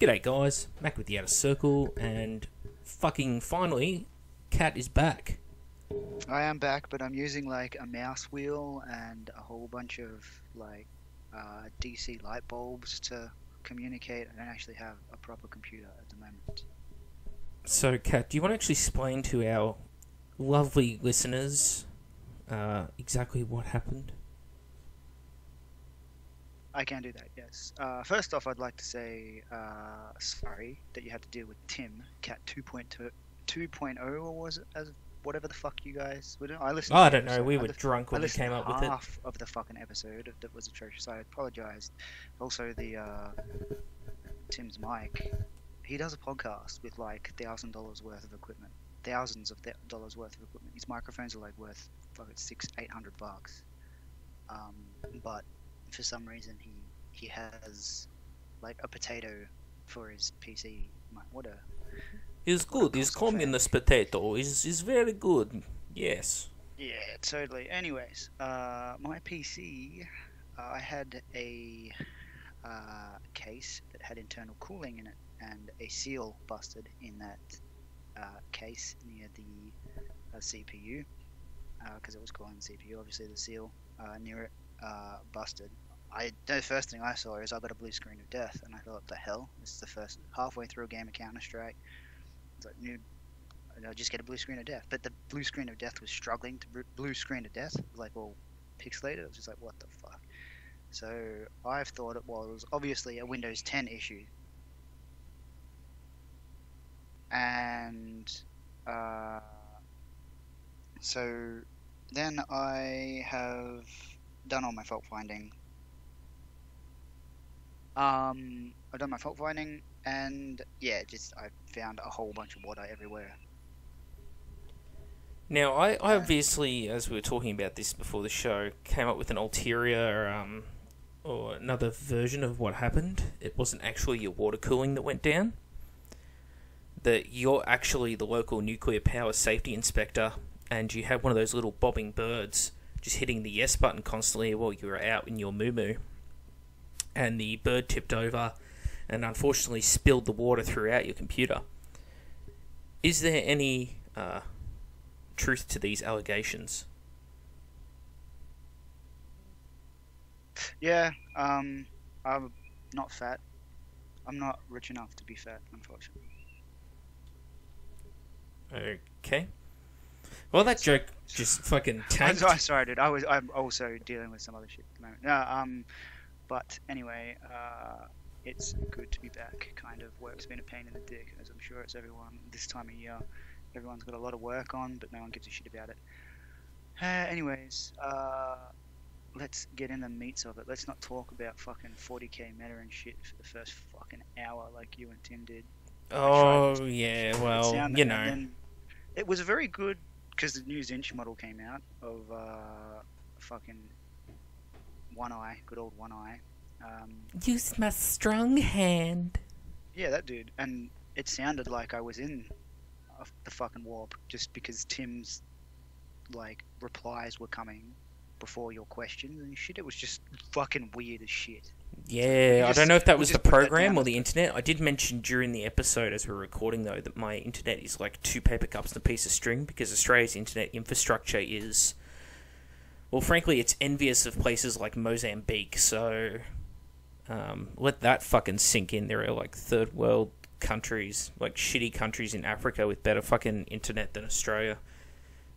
G'day guys, back with the Outer Circle, and fucking finally, Cat is back. I am back, but I'm using like a mouse wheel and a whole bunch of like DC light bulbs to communicate. I don't actually have a proper computer at the moment. So Cat, do you want to actually explain to our lovely listeners exactly what happened? I can do that, yes. First off, I'd like to say sorry that you had to deal with Tim, Cat 2.0, or was it, as whatever the fuck you guys were doing? I listened. I don't know. We were drunk when we came up with it. Half of the fucking episode that was atrocious. I apologise. Also, the Tim's mic. He does a podcast with like $1,000 worth of equipment, thousands of dollars worth of equipment. His microphones are like worth fucking $600-800. But for some reason he has like a potato for his PC. What a It's good. His communist potato is very good. Yes. Yeah, totally. Anyways, my PC, I had a case that had internal cooling in it, and a seal busted in that case near the CPU, because it was cooling the CPU. Obviously, the seal near it busted. The first thing I saw is I got a blue screen of death, and I thought, what the hell? This is the first halfway through a game of Counter-Strike. It's like, I'll just get a blue screen of death. But the blue screen of death was struggling to blue screen to death. It was like all pixelated. It was just like, what the fuck? So I've thought it was obviously a Windows 10 issue. And so then I have done all my fault finding. I've done my fault finding, and yeah, I found a whole bunch of water everywhere. Now, I obviously, as we were talking about this before the show, came up with an ulterior or another version of what happened. It wasn't actually your water cooling that went down. That you're actually the local nuclear power safety inspector, and you had one of those little bobbing birds just hitting the yes button constantly while you were out in your moo-moo. And the bird tipped over and unfortunately spilled the water throughout your computer. Is there any truth to these allegations? Yeah, I'm not fat. I'm not rich enough to be fat, unfortunately. Okay. Well, that joke just fucking tanked. I'm sorry, dude. I'm also dealing with some other shit at the moment. No, but anyway, it's good to be back. Kind of work's been a pain in the dick, as I'm sure it's everyone this time of year. Everyone's got a lot of work on, but no one gives a shit about it. Anyways, let's get in the meats of it. Let's not talk about fucking 40k meta and shit for the first fucking hour like you and Tim did. Oh, yeah, well, you know. It was very good, because the new Zinch model came out of fucking One Eye, good old One Eye. Use my strong hand. Yeah, that dude. And it sounded like I was in the fucking warp, just because Tim's like replies were coming before your questions and shit. It was just fucking weird as shit. Yeah, I don't know if that was the program or the internet. I did mention during the episode as we were recording, though, that my internet is like 2 paper cups and a piece of string, because Australia's internet infrastructure is, well, frankly, it's envious of places like Mozambique, so let that fucking sink in. There are like third world countries, like shitty countries in Africa with better fucking internet than Australia.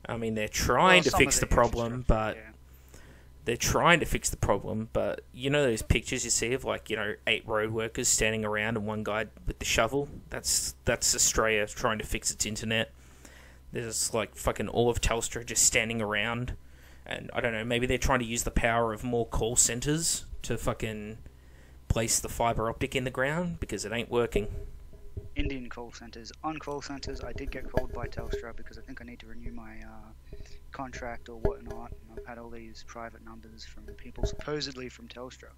I mean, they're trying to fix the problem, but... Yeah. They're trying to fix the problem, but you know those pictures you see of, like, 8 road workers standing around and one guy with the shovel? That's Australia trying to fix its internet. There's like fucking all of Telstra just standing around, and I don't know, maybe they're trying to use the power of more call centres to fucking place the fibre optic in the ground, because it ain't working. Indian call centres. On call centres, I did get called by Telstra because I think I need to renew my contract or whatnot, and I've had all these private numbers from people supposedly from Telstra,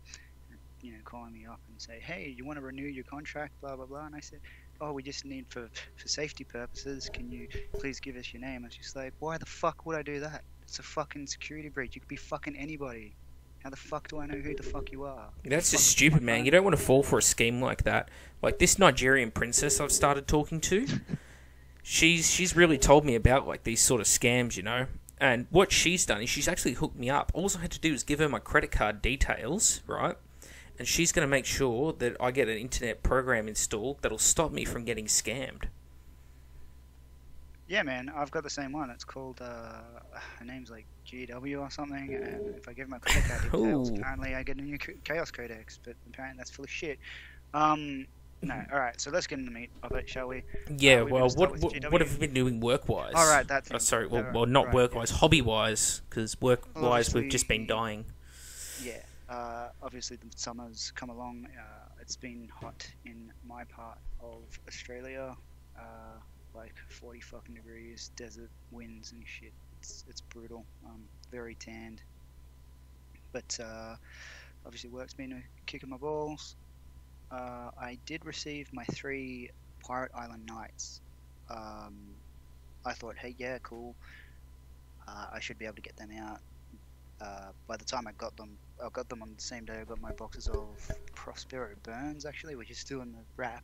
calling me up and say, hey, you want to renew your contract, blah blah blah. And I said, oh, we just need for safety purposes, can you please give us your name? And she's like, why the fuck would I do that? It's a fucking security breach. You could be fucking anybody. How the fuck do I know who the fuck you are? That's just stupid, man. You don't want to fall for a scheme like that. Like this Nigerian princess I've started talking to, she's really told me about like these sort of scams, you know. And what she's done is she's actually hooked me up. All I had to do is give her my credit card details, right? And she's going to make sure that I get an internet program installed that'll stop me from getting scammed. Yeah, man, I've got the same one. It's called, her name's like GW or something, and if I give my credit card details, apparently I get a new Chaos Codex, but apparently that's full of shit. No, alright, so let's get into the meat of it, shall we? Yeah, well, what have you been doing work-wise? Alright, that's it. Sorry, well, not work-wise, hobby-wise, because work-wise we've just been dying. Yeah, obviously the summer's come along. It's been hot in my part of Australia. Like 40 fucking degrees, desert winds and shit. It's brutal. Very tanned. But obviously work's been kicking my balls. I did receive my 3 Pirate Island nights. I thought, hey, yeah, cool. I should be able to get them out. By the time I got them on the same day. I got my boxes of Prospero Burns, actually, which is still in the wrap.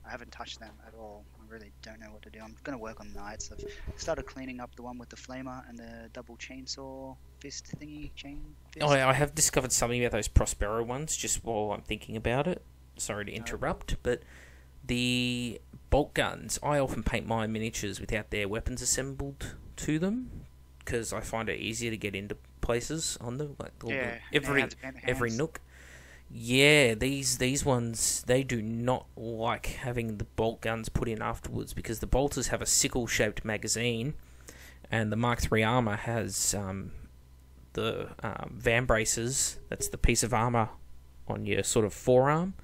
I haven't touched them at all. I really don't know what to do. I'm going to work on nights. I've started cleaning up the one with the flamer and the double chainsaw fist thingy. Fist. Oh, I have discovered something about those Prospero ones just while I'm thinking about it. Sorry to interrupt, but the bolt guns, I often paint my miniatures without their weapons assembled to them because I find it easier to get into places on them. Like every nook. Yeah, these ones, they do not like having the bolt guns put in afterwards because the bolters have a sickle-shaped magazine and the Mark III armor has the van braces, that's the piece of armor on your sort of forearm.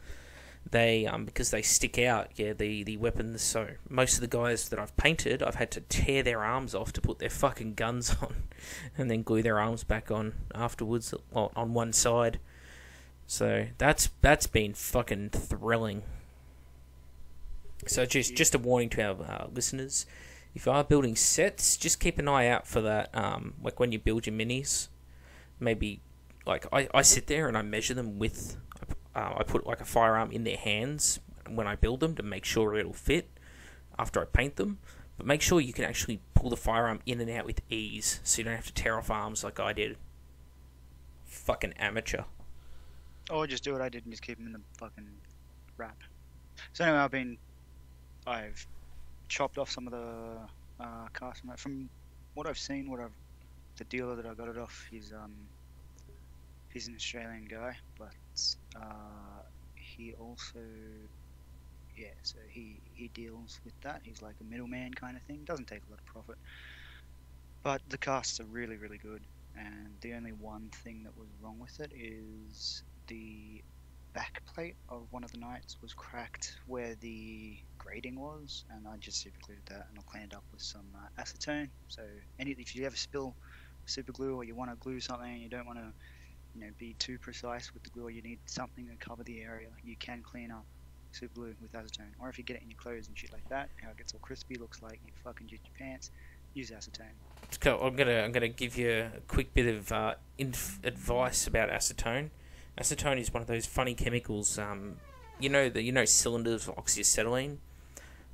They, because they stick out, yeah, the weapons, so most of the guys that I've painted, I've had to tear their arms off to put their fucking guns on and then glue their arms back on afterwards, well, on one side. So that's been fucking thrilling. So just a warning to our listeners: if you are building sets, just keep an eye out for that. Like when you build your minis, maybe like I sit there and I measure them with. I put like a firearm in their hands when I build them to make sure it'll fit after I paint them. But make sure you can actually pull the firearm in and out with ease, so you don't have to tear off arms like I did. Fucking amateur. Or just do what I did and just keep them in the fucking wrap. So anyway, I've chopped off some of the custom. From what I've seen, the dealer that I got it off, he's an Australian guy, but he also, yeah, so he deals with that. He's like a middleman kind of thing. Doesn't take a lot of profit, but the casts are really, really good. And the only one thing that was wrong with it is the back plate of one of the knights was cracked where the grading was, and I just super glued that and I'll clean it up with some acetone. So if you ever spill super glue or you want to glue something and you don't want to be too precise with the glue, or you need something to cover the area, you can clean up super glue with acetone. Or if you get it in your clothes and shit like that, how it gets all crispy, looks like you fucking jizzed your pants, use acetone. I'm gonna give you a quick bit of advice about acetone. Acetone is one of those funny chemicals. Cylinders of oxyacetylene.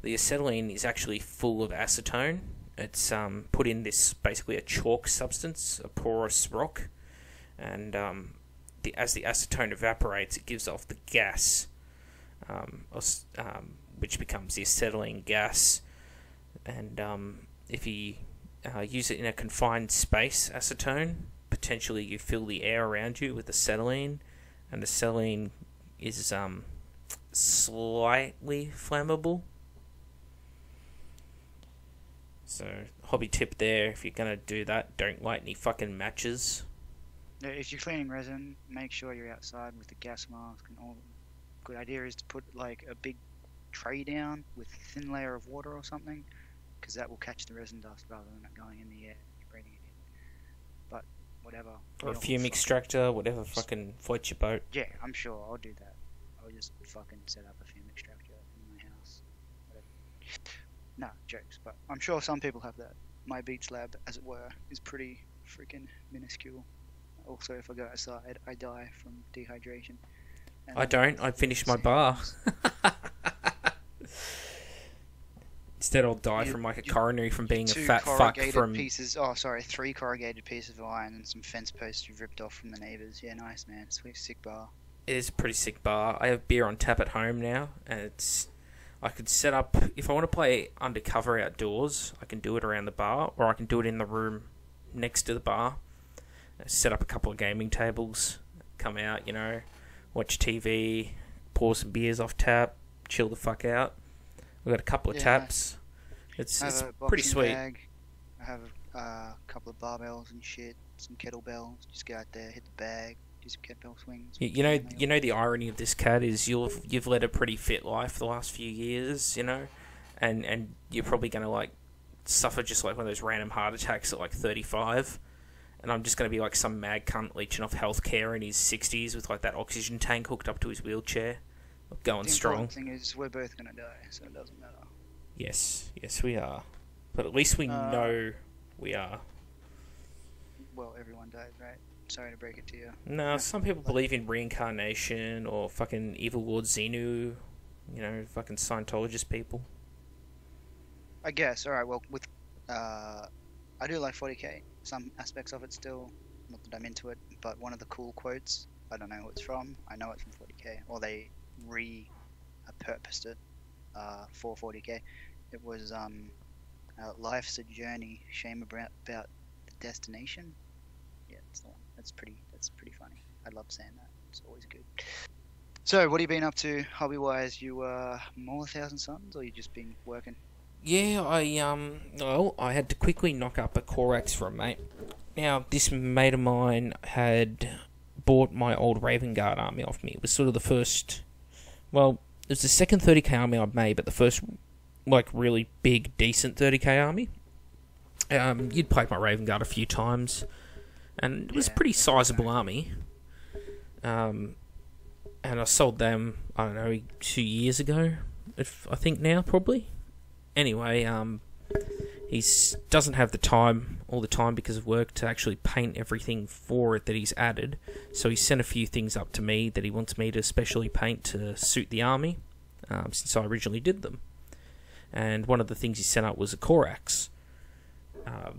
The acetylene is actually full of acetone. It's put in this basically a chalk substance, a porous rock, and as the acetone evaporates, it gives off the gas, which becomes the acetylene gas. And if you use it in a confined space, acetone, potentially you fill the air around you with acetylene, and acetylene is slightly flammable. So, hobby tip there, if you're gonna do that, don't light any fucking matches. If you're cleaning resin, make sure you're outside with the gas mask and all. Good idea is to put like a big tray down with a thin layer of water or something, because that will catch the resin dust rather than it going in the air. You're breathing it in. But whatever. Or a fume extractor, whatever fucking floats your boat. Yeah, I'm sure I'll do that. I'll just fucking set up a fume extractor in my house. Whatever. No, jokes, but I'm sure some people have that. My beach lab, as it were, is pretty freaking minuscule. Also, if I go outside, I die from dehydration. I don't. I finished my bar. Instead, I'll die from like a coronary from being a fat fuck from. Three corrugated pieces of iron and some fence posts you've ripped off from the neighbours. Yeah, nice, man. Sweet, sick bar. It is a pretty sick bar. I have beer on tap at home now, and I could set up if I want to play undercover outdoors. I can do it around the bar, or I can do it in the room next to the bar. Set up a couple of gaming tables, come out, watch TV, pour some beers off tap, chill the fuck out. We've got a couple of taps. It's pretty sweet. Bag. I have a couple of barbells and shit, some kettlebells. Just go out there, hit the bag, do some kettlebell swings. You know the irony of this, Cat, is you've led a pretty fit life the last few years, and you're probably going to like suffer just like one of those random heart attacks at like 35. And I'm just going to be like some mad cunt leeching off healthcare in his 60s with like that oxygen tank hooked up to his wheelchair, going strong. The thing is, we're both going to die, so it doesn't matter. Yes, we are. But at least we know we are. Well, everyone dies, right? Sorry to break it to you. No, some people believe in reincarnation or fucking evil Lord Xenu, fucking Scientologist people. I guess. Alright, well, with I do like 40k. Some aspects of it still, not that I'm into it, but one of the cool quotes, I don't know who it's from, I know it's from 40k, or they repurposed it for 40k. It was life's a journey, shame about the destination. Yeah, it's the one. That's pretty funny. I love saying that. It's always good. So, what have you been up to hobby-wise? You more 1,000 Suns, or you just been working? Yeah, I had to quickly knock up a Corax for a mate. Now, this mate of mine had bought my old Raven Guard army off me. It was sort of the first, it was the second 30k army I'd made, but the first, like, really big, decent 30k army. You'd played my Raven Guard a few times, and it was a pretty sizable army. And I sold them, I don't know, 2 years ago, I think now, probably. Anyway, he doesn't have the time all the time because of work to actually paint everything for it that he's added. So he sent a few things up to me that he wants me to specially paint to suit the army, since I originally did them. And one of the things he sent up was a Corax,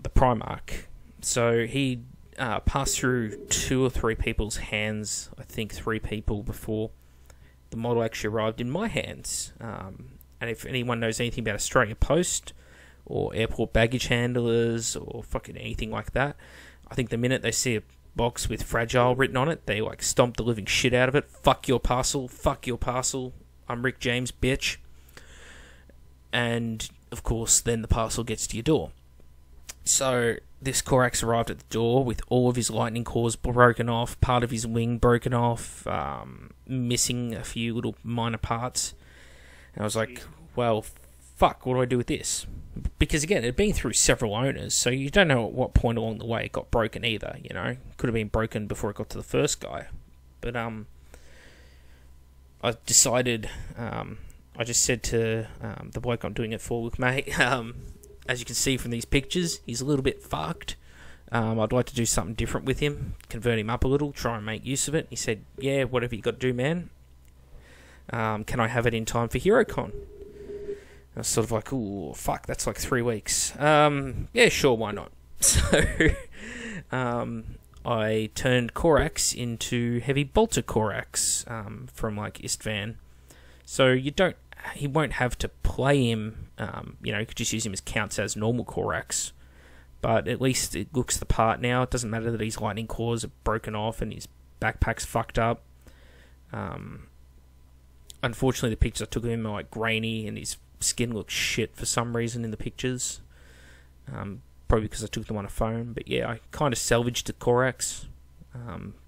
the Primarch. So he passed through 2 or 3 people's hands, I think 3 people, before the model actually arrived in my hands. And if anyone knows anything about Australia Post or airport baggage handlers or fucking anything like that, I think the minute they see a box with fragile written on it, they like stomp the living shit out of it. Fuck your parcel. I'm Rick James, bitch. And of course, then the parcel gets to your door. So this Corax arrived at the door with all of his lightning cores broken off, part of his wing broken off, missing a few little minor parts. And I was like, well, fuck, what do I do with this? Because, again, it had been through several owners, so you don't know at what point along the way it got broken either, Could have been broken before it got to the first guy. But, I decided, I just said to the bloke I'm doing it for, look, mate, as you can see from these pictures, he's a little bit fucked. I'd like to do something different with him, convert him up a little, try and make use of it. He said, yeah, whatever you got to do, man. Can I have it in time for HeroCon? I was sort of like, ooh, fuck, that's like 3 weeks. Yeah, sure, why not? So, I turned Corax into Heavy Bolter Corax, from like Istvan. So he won't have to play him, you could just use him as counts as normal Corax. But at least it looks the part now. It doesn't matter that his lightning cores are broken off and his backpack's fucked up. Unfortunately, the pictures I took of him are like grainy and his skin looks shit for some reason in the pictures. Probably because I took them on a phone. But yeah, I kind of salvaged the Corax.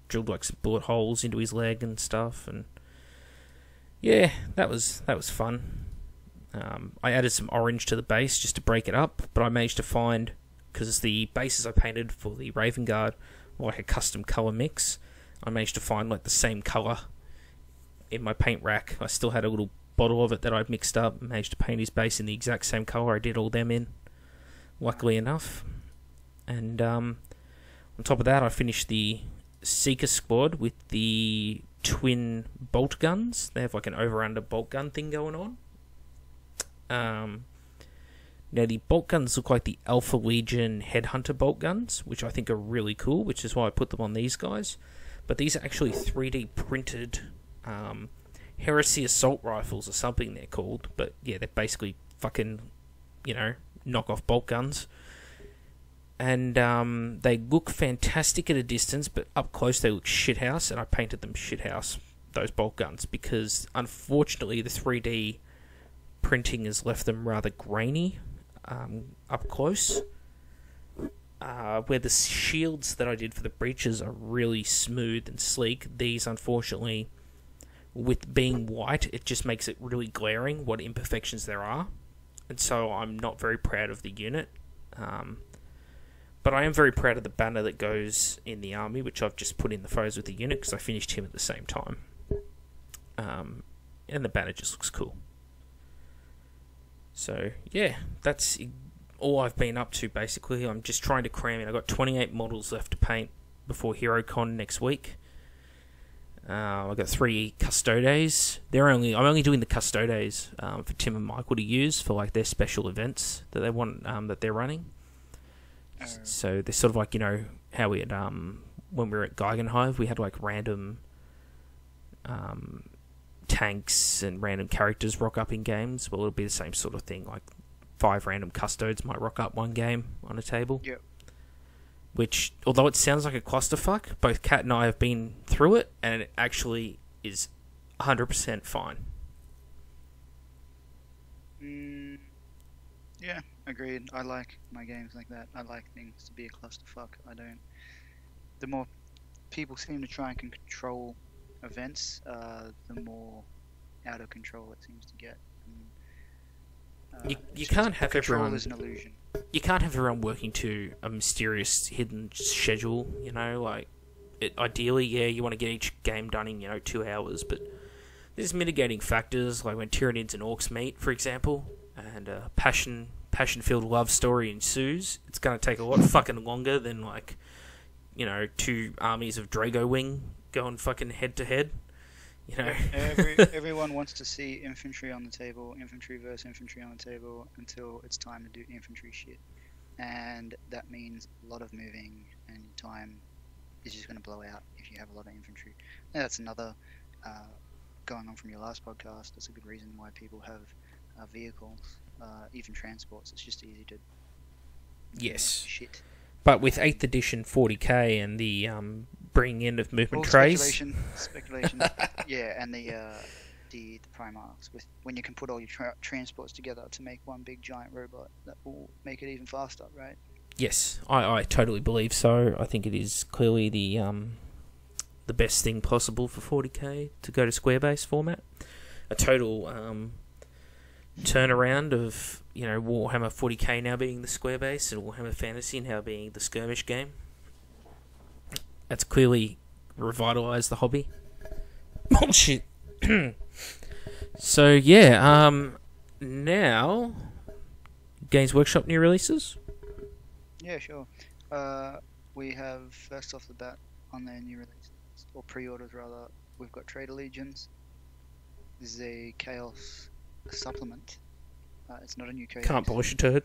Drilled like some bullet holes into his leg and stuff. And yeah, that was fun. I added some orange to the base just to break it up. But I managed to find, because the bases I painted for the Raven Guard were like a custom colour mix, I managed to find like the same colour in my paint rack. I still had a little bottle of it that I'd mixed up and managed to paint his base in the exact same colour I did all them in, luckily enough. And on top of that, I finished the Seeker squad with the twin bolt guns. They have like an over-under bolt gun thing going on. Now, the bolt guns look like the Alpha Legion Headhunter bolt guns, which I think are really cool, which is why I put them on these guys. But these are actually 3D printed Heresy Assault Rifles or something they're called. But yeah, they're basically fucking, knockoff bolt guns. And they look fantastic at a distance, but up close they look shithouse, and I painted them shithouse, those bolt guns, because unfortunately the 3D printing has left them rather grainy up close. Where the shields that I did for the breaches are really smooth and sleek, these unfortunately, with being white, it just makes it really glaring what imperfections there are, and so I'm not very proud of the unit. But I am very proud of the banner that goes in the army, which I've just put in the photos with the unit because I finished him at the same time. And the banner just looks cool. So, yeah, that's all I've been up to, basically. I'm just trying to cram in. I've got 28 models left to paint before HeroCon next week. I've got 3 Custodes. I'm only doing the Custodes for Tim and Michael to use for like their special events that they want that they're running. So they're sort of like, how we had when we were at Geigenhive, we had like random tanks and random characters rock up in games. Well, it'll be the same sort of thing. Like 5 random Custodes might rock up one game on a table. Yep. Which, although it sounds like a clusterfuck, both Kat and I have been through it, and it actually is 100% fine. Yeah, agreed. I like my games like that. I like things to be a clusterfuck. The more people seem to try and control events, the more out of control it seems to get. You can't have control everyone. Is an illusion. You can't have everyone working to a mysterious hidden schedule. Ideally, yeah, you want to get each game done in 2 hours, but there's mitigating factors like when Tyranids and Orcs meet, for example, and a passion-filled love story ensues. It's going to take a lot fucking longer than 2 armies of Drago Wing going fucking head to head. Everyone wants to see infantry on the table, infantry versus infantry on the table, until it's time to do infantry shit. And that means a lot of moving, and time is just going to blow out if you have a lot of infantry. And that's another, going on from your last podcast, that's a good reason why people have vehicles, even transports. It's just easy to... Yes. Shit. But with 8th edition 40k and the bringing in of movement trays... Speculation. Yeah, and the Primarchs, when you can put all your transports together to make one big giant robot, that will make it even faster, right? Yes, I totally believe so. I think it is clearly the best thing possible for 40k to go to square base format. A total turnaround of Warhammer 40k now being the square base and Warhammer Fantasy now being the skirmish game. That's clearly revitalised the hobby. Bullshit. So yeah, now Games Workshop new releases. Yeah, sure. We have first off the bat on their new releases or pre-orders rather. We've got Trader Legions. This is a Chaos supplement. It's not a new codex. Can't polish a turd.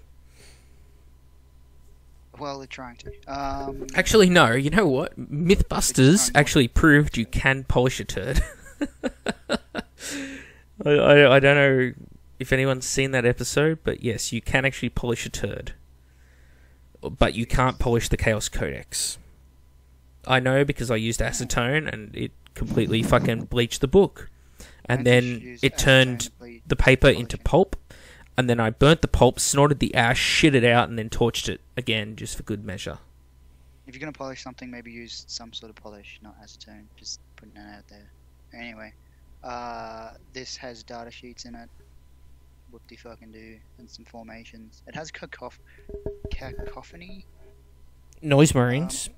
Well, they're trying to. Actually, no. You know what? Mythbusters actually proved you can polish a turd. I don't know if anyone's seen that episode, but yes, you can actually polish a turd. But you can't polish the Chaos Codex. I know because I used acetone and it completely fucking bleached the book. And then it turned the paper into pulp. And then I burnt the pulp, snorted the ash, shit it out, and then torched it again, just for good measure. If you're going to polish something, maybe use some sort of polish, not acetone. Just putting that out there. Anyway, this has data sheets in it. Whoop-de-fucking-do. And some formations. It has cacophony. Noise Marines.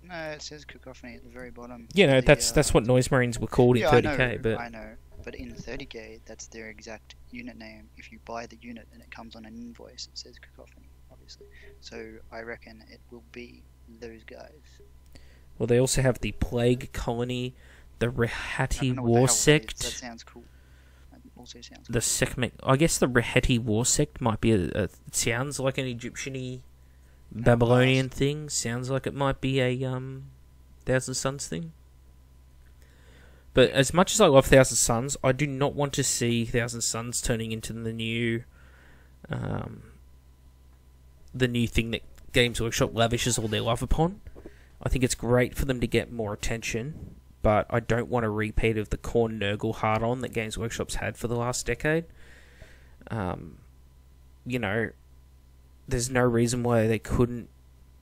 No, it says cacophony at the very bottom. Yeah, no, that's what Noise Marines were called in 30k. I know. But in 30k, that's their exact unit name. If you buy the unit and it comes on an invoice, it says cacophony, obviously. So I reckon it will be those guys. Well, they also have the Plague Colony, the Rehati War Sect. That sounds cool. also sounds The Sekhmet, I guess the Reheti war sect might be it sounds like an Egyptian-y Babylonian thing. Sounds like it might be a Thousand Suns thing. But as much as I love Thousand Suns, I do not want to see Thousand Suns turning into the new thing that Games Workshop lavishes all their love upon. I think it's great for them to get more attention, but I don't want a repeat of the Korn Nurgle hard-on that Games Workshop's had for the last decade. You know, there's no reason why they couldn't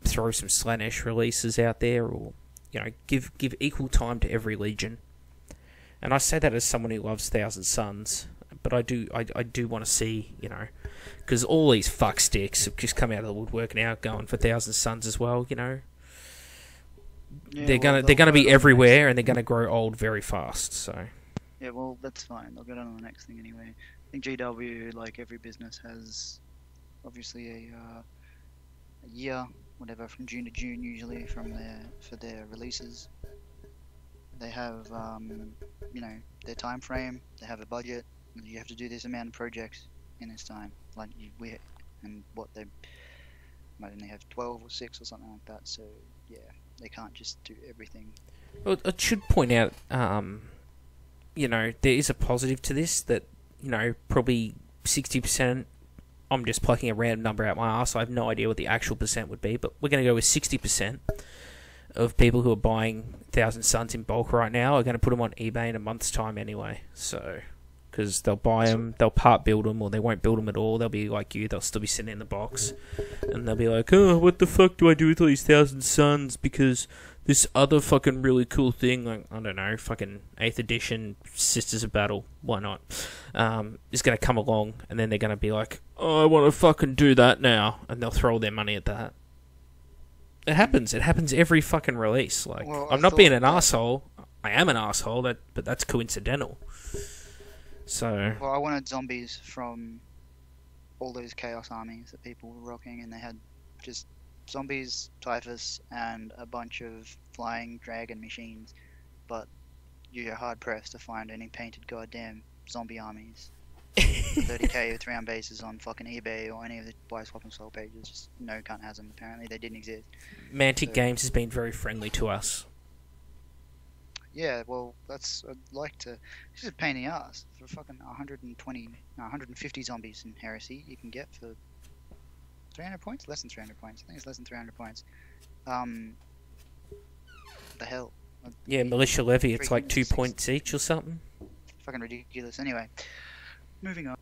throw some Slanesh releases out there, or, you know, give equal time to every legion. And I say that as someone who loves Thousand Suns, but I do want to see, you know, because all these fuck sticks have just come out of the woodwork now, going for Thousand Suns as well. You know, Yeah, they're gonna be everywhere, and they're gonna grow old very fast. So yeah, well, that's fine. They'll get on to the next thing anyway. I think GW, like every business, has obviously a year, whatever, from June to June usually for their releases. They have you know, their time frame. They have a budget. You have to do this amount of projects in this time. Like and what they might only have 12 or 6 or something like that. So yeah, they can't just do everything. well, I should point out, you know, there is a positive to this, that, you know, probably 60%. I'm just plucking a random number out my ass. I have no idea what the actual percent would be, but we're going to go with 60% of people who are buying Thousand Suns in bulk right now are going to put them on eBay in a month's time anyway. So, because they'll buy them, they'll part build them, or they won't build them at all. They'll be like you, they'll still be sitting in the box, and they'll be like, oh, what the fuck do I do with all these Thousand Suns? Because this other fucking really cool thing, like, I don't know, fucking 8th edition Sisters of Battle, why not, is going to come along, and then they're going to be like, oh, I want to fucking do that now, and they'll throw all their money at that. It happens every fucking release. Like, Well, I'm not being an asshole. I am an asshole, but that's coincidental. So, Well, I wanted zombies from all those Chaos armies that people were rocking, and they had just zombies, typhus, and a bunch of flying dragon machines. But you're hard pressed to find any painted goddamn zombie armies. 30k with round bases on fucking eBay or any of the buy, swap, and sell pages. Just no cunt has them. Apparently, they didn't exist. Mantic So- Games has been very friendly to us. Yeah, well, I'd like to. It's just a pain in the ass for fucking 150 zombies in Heresy. You can get for 300 points, less than 300 points. I think it's less than 300 points. The hell. Yeah, Militia Levy, it's like 2 Freaking points each or something. Fucking ridiculous. Anyway, moving on.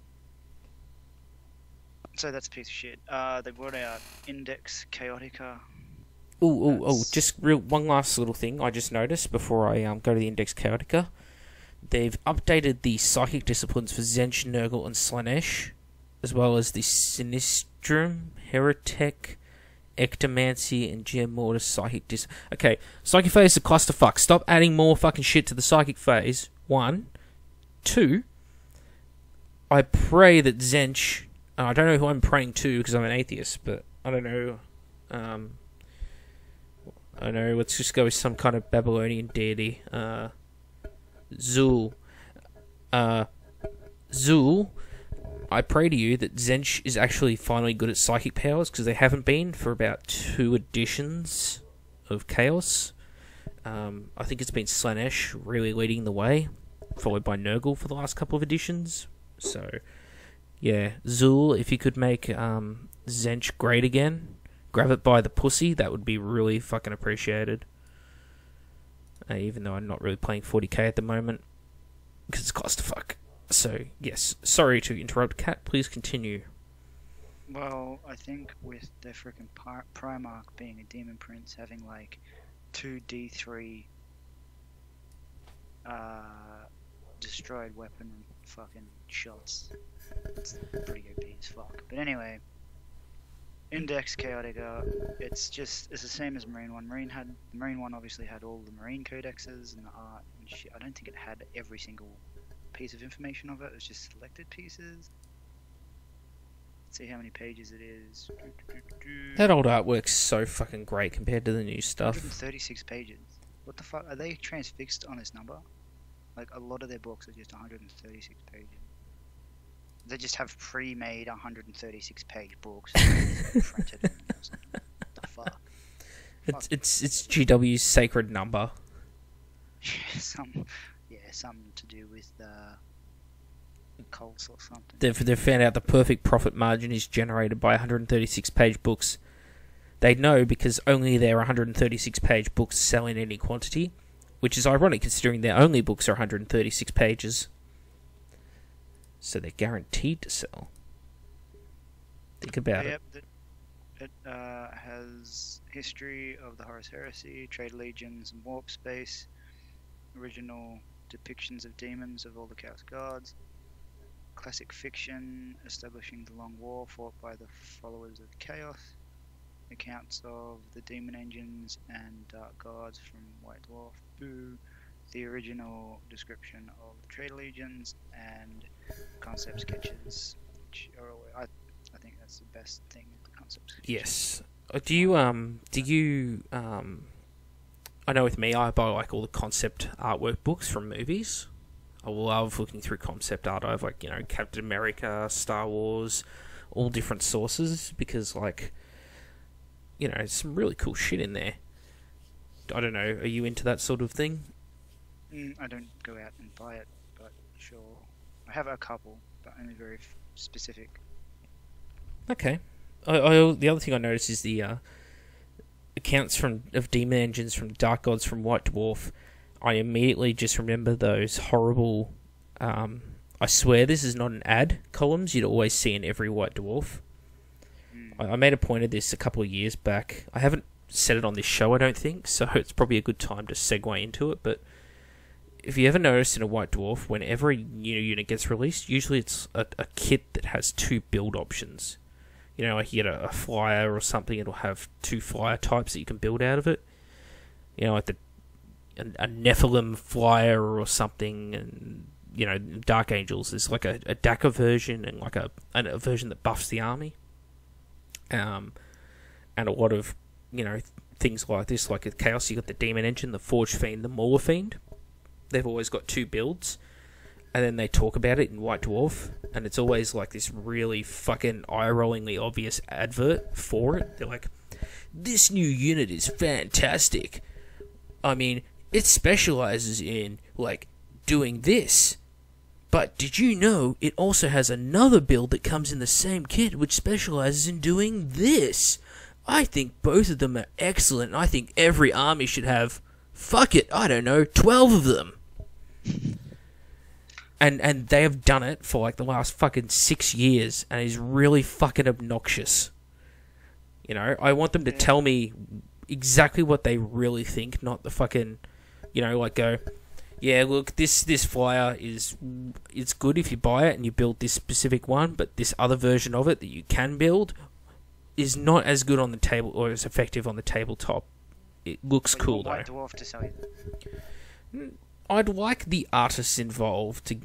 So that's a piece of shit. They brought out Index Chaotica. Just one last little thing I just noticed before I go to the Index Chaotica. They've updated the psychic disciplines for Zench, Nurgle, and Slanesh, as well as the Sinistrum, Heretic, Ectomancy, and Geomortis psychic Okay, psychic phase is a clusterfuck. Stop adding more fucking shit to the psychic phase. 1. 2. I pray that Zench... I don't know who I'm praying to because I'm an atheist, but I don't know... I don't know, let's just go with some kind of Babylonian deity. Zul. Zul, I pray to you that Zench is actually finally good at psychic powers, because they haven't been for about 2 editions of Chaos. I think it's been Slanesh really leading the way, followed by Nurgle for the last couple of editions. So, yeah, Zul, if you could make Zench great again, grab it by the pussy, that would be really fucking appreciated. Even though I'm not really playing 40k at the moment, because it's clusterfuck. So, yes, sorry to interrupt, Kat, please continue. Well, I think with their freaking Primarch being a Demon Prince, having like 2 D3 destroyed weapon fucking shots, it's pretty OP as fuck. But anyway, Index Chaotica, it's the same as Marine 1. Marine 1 obviously had all the Marine codexes and the art and shit. I don't think it had every single piece of information of it. It was just selected pieces. Let's see how many pages it is. That old artwork's so fucking great compared to the new stuff. 136 pages. What the fuck? Are they transfixed on this number? Like, a lot of their books are just 136 pages. They just have pre-made 136-page books printed in them or something. The fuck? It's GW's sacred number. Something to do with cults or something. They've found out the perfect profit margin is generated by 136-page books. They know because only their 136-page books sell in any quantity, which is ironic considering their only books are 136 pages. So they're guaranteed to sell. Think about it. It has history of the Horus Heresy, Trade Legions, and Warp Space, original depictions of demons of all the Chaos Gods, classic fiction establishing the Long War fought by the followers of Chaos, accounts of the demon engines and dark gods from White Dwarf, Boo, the original description of the Trade Legions, and concept sketches, which are I think that's the best thing, the concept sketches. Yes. Do you I know with me, I buy like all the concept artwork books from movies. I love looking through concept art. I have like, Captain America, Star Wars, all different sources because like, some really cool shit in there. I don't know, are you into that sort of thing? I don't go out and buy it, but sure. I have a couple, but only very specific. Okay. The other thing I noticed is the accounts of demon engines from Dark Gods from White Dwarf. I immediately just remember those horrible, I swear this is not an ad, columns you'd always see in every White Dwarf. I made a point of this a couple of years back. I haven't said it on this show, I don't think, so it's probably a good time to segue into it, but if you ever noticed in a White Dwarf, whenever a new unit gets released, usually it's a kit that has 2 build options. Like you get a flyer or something, it'll have 2 flyer types that you can build out of it. Like a Nephilim flyer or something, and Dark Angels. There's like a DACA version and like a version that buffs the army. And a lot of things like this, like at Chaos, you got the Demon Engine, the Forge Fiend, the Mauler Fiend. They've always got 2 builds, and then they talk about it in White Dwarf, and it's always like this really fucking eye-rollingly obvious advert for it. They're like, this new unit is fantastic. I mean, it specializes in, like, doing this. But did you know it also has another build that comes in the same kit which specializes in doing this? I think both of them are excellent, and I think every army should have, fuck it, I don't know, 12 of them. And they have done it for like the last fucking 6 years, and it's really fucking obnoxious. I want them to tell me exactly what they really think, not the fucking, like go, yeah, look, this flyer it's good if you buy it and you build this specific one, but this other version of it that you can build is not as good on the table or as effective on the tabletop. It looks cool though. White Dwarf to sell you that. I'd like the artists involved to,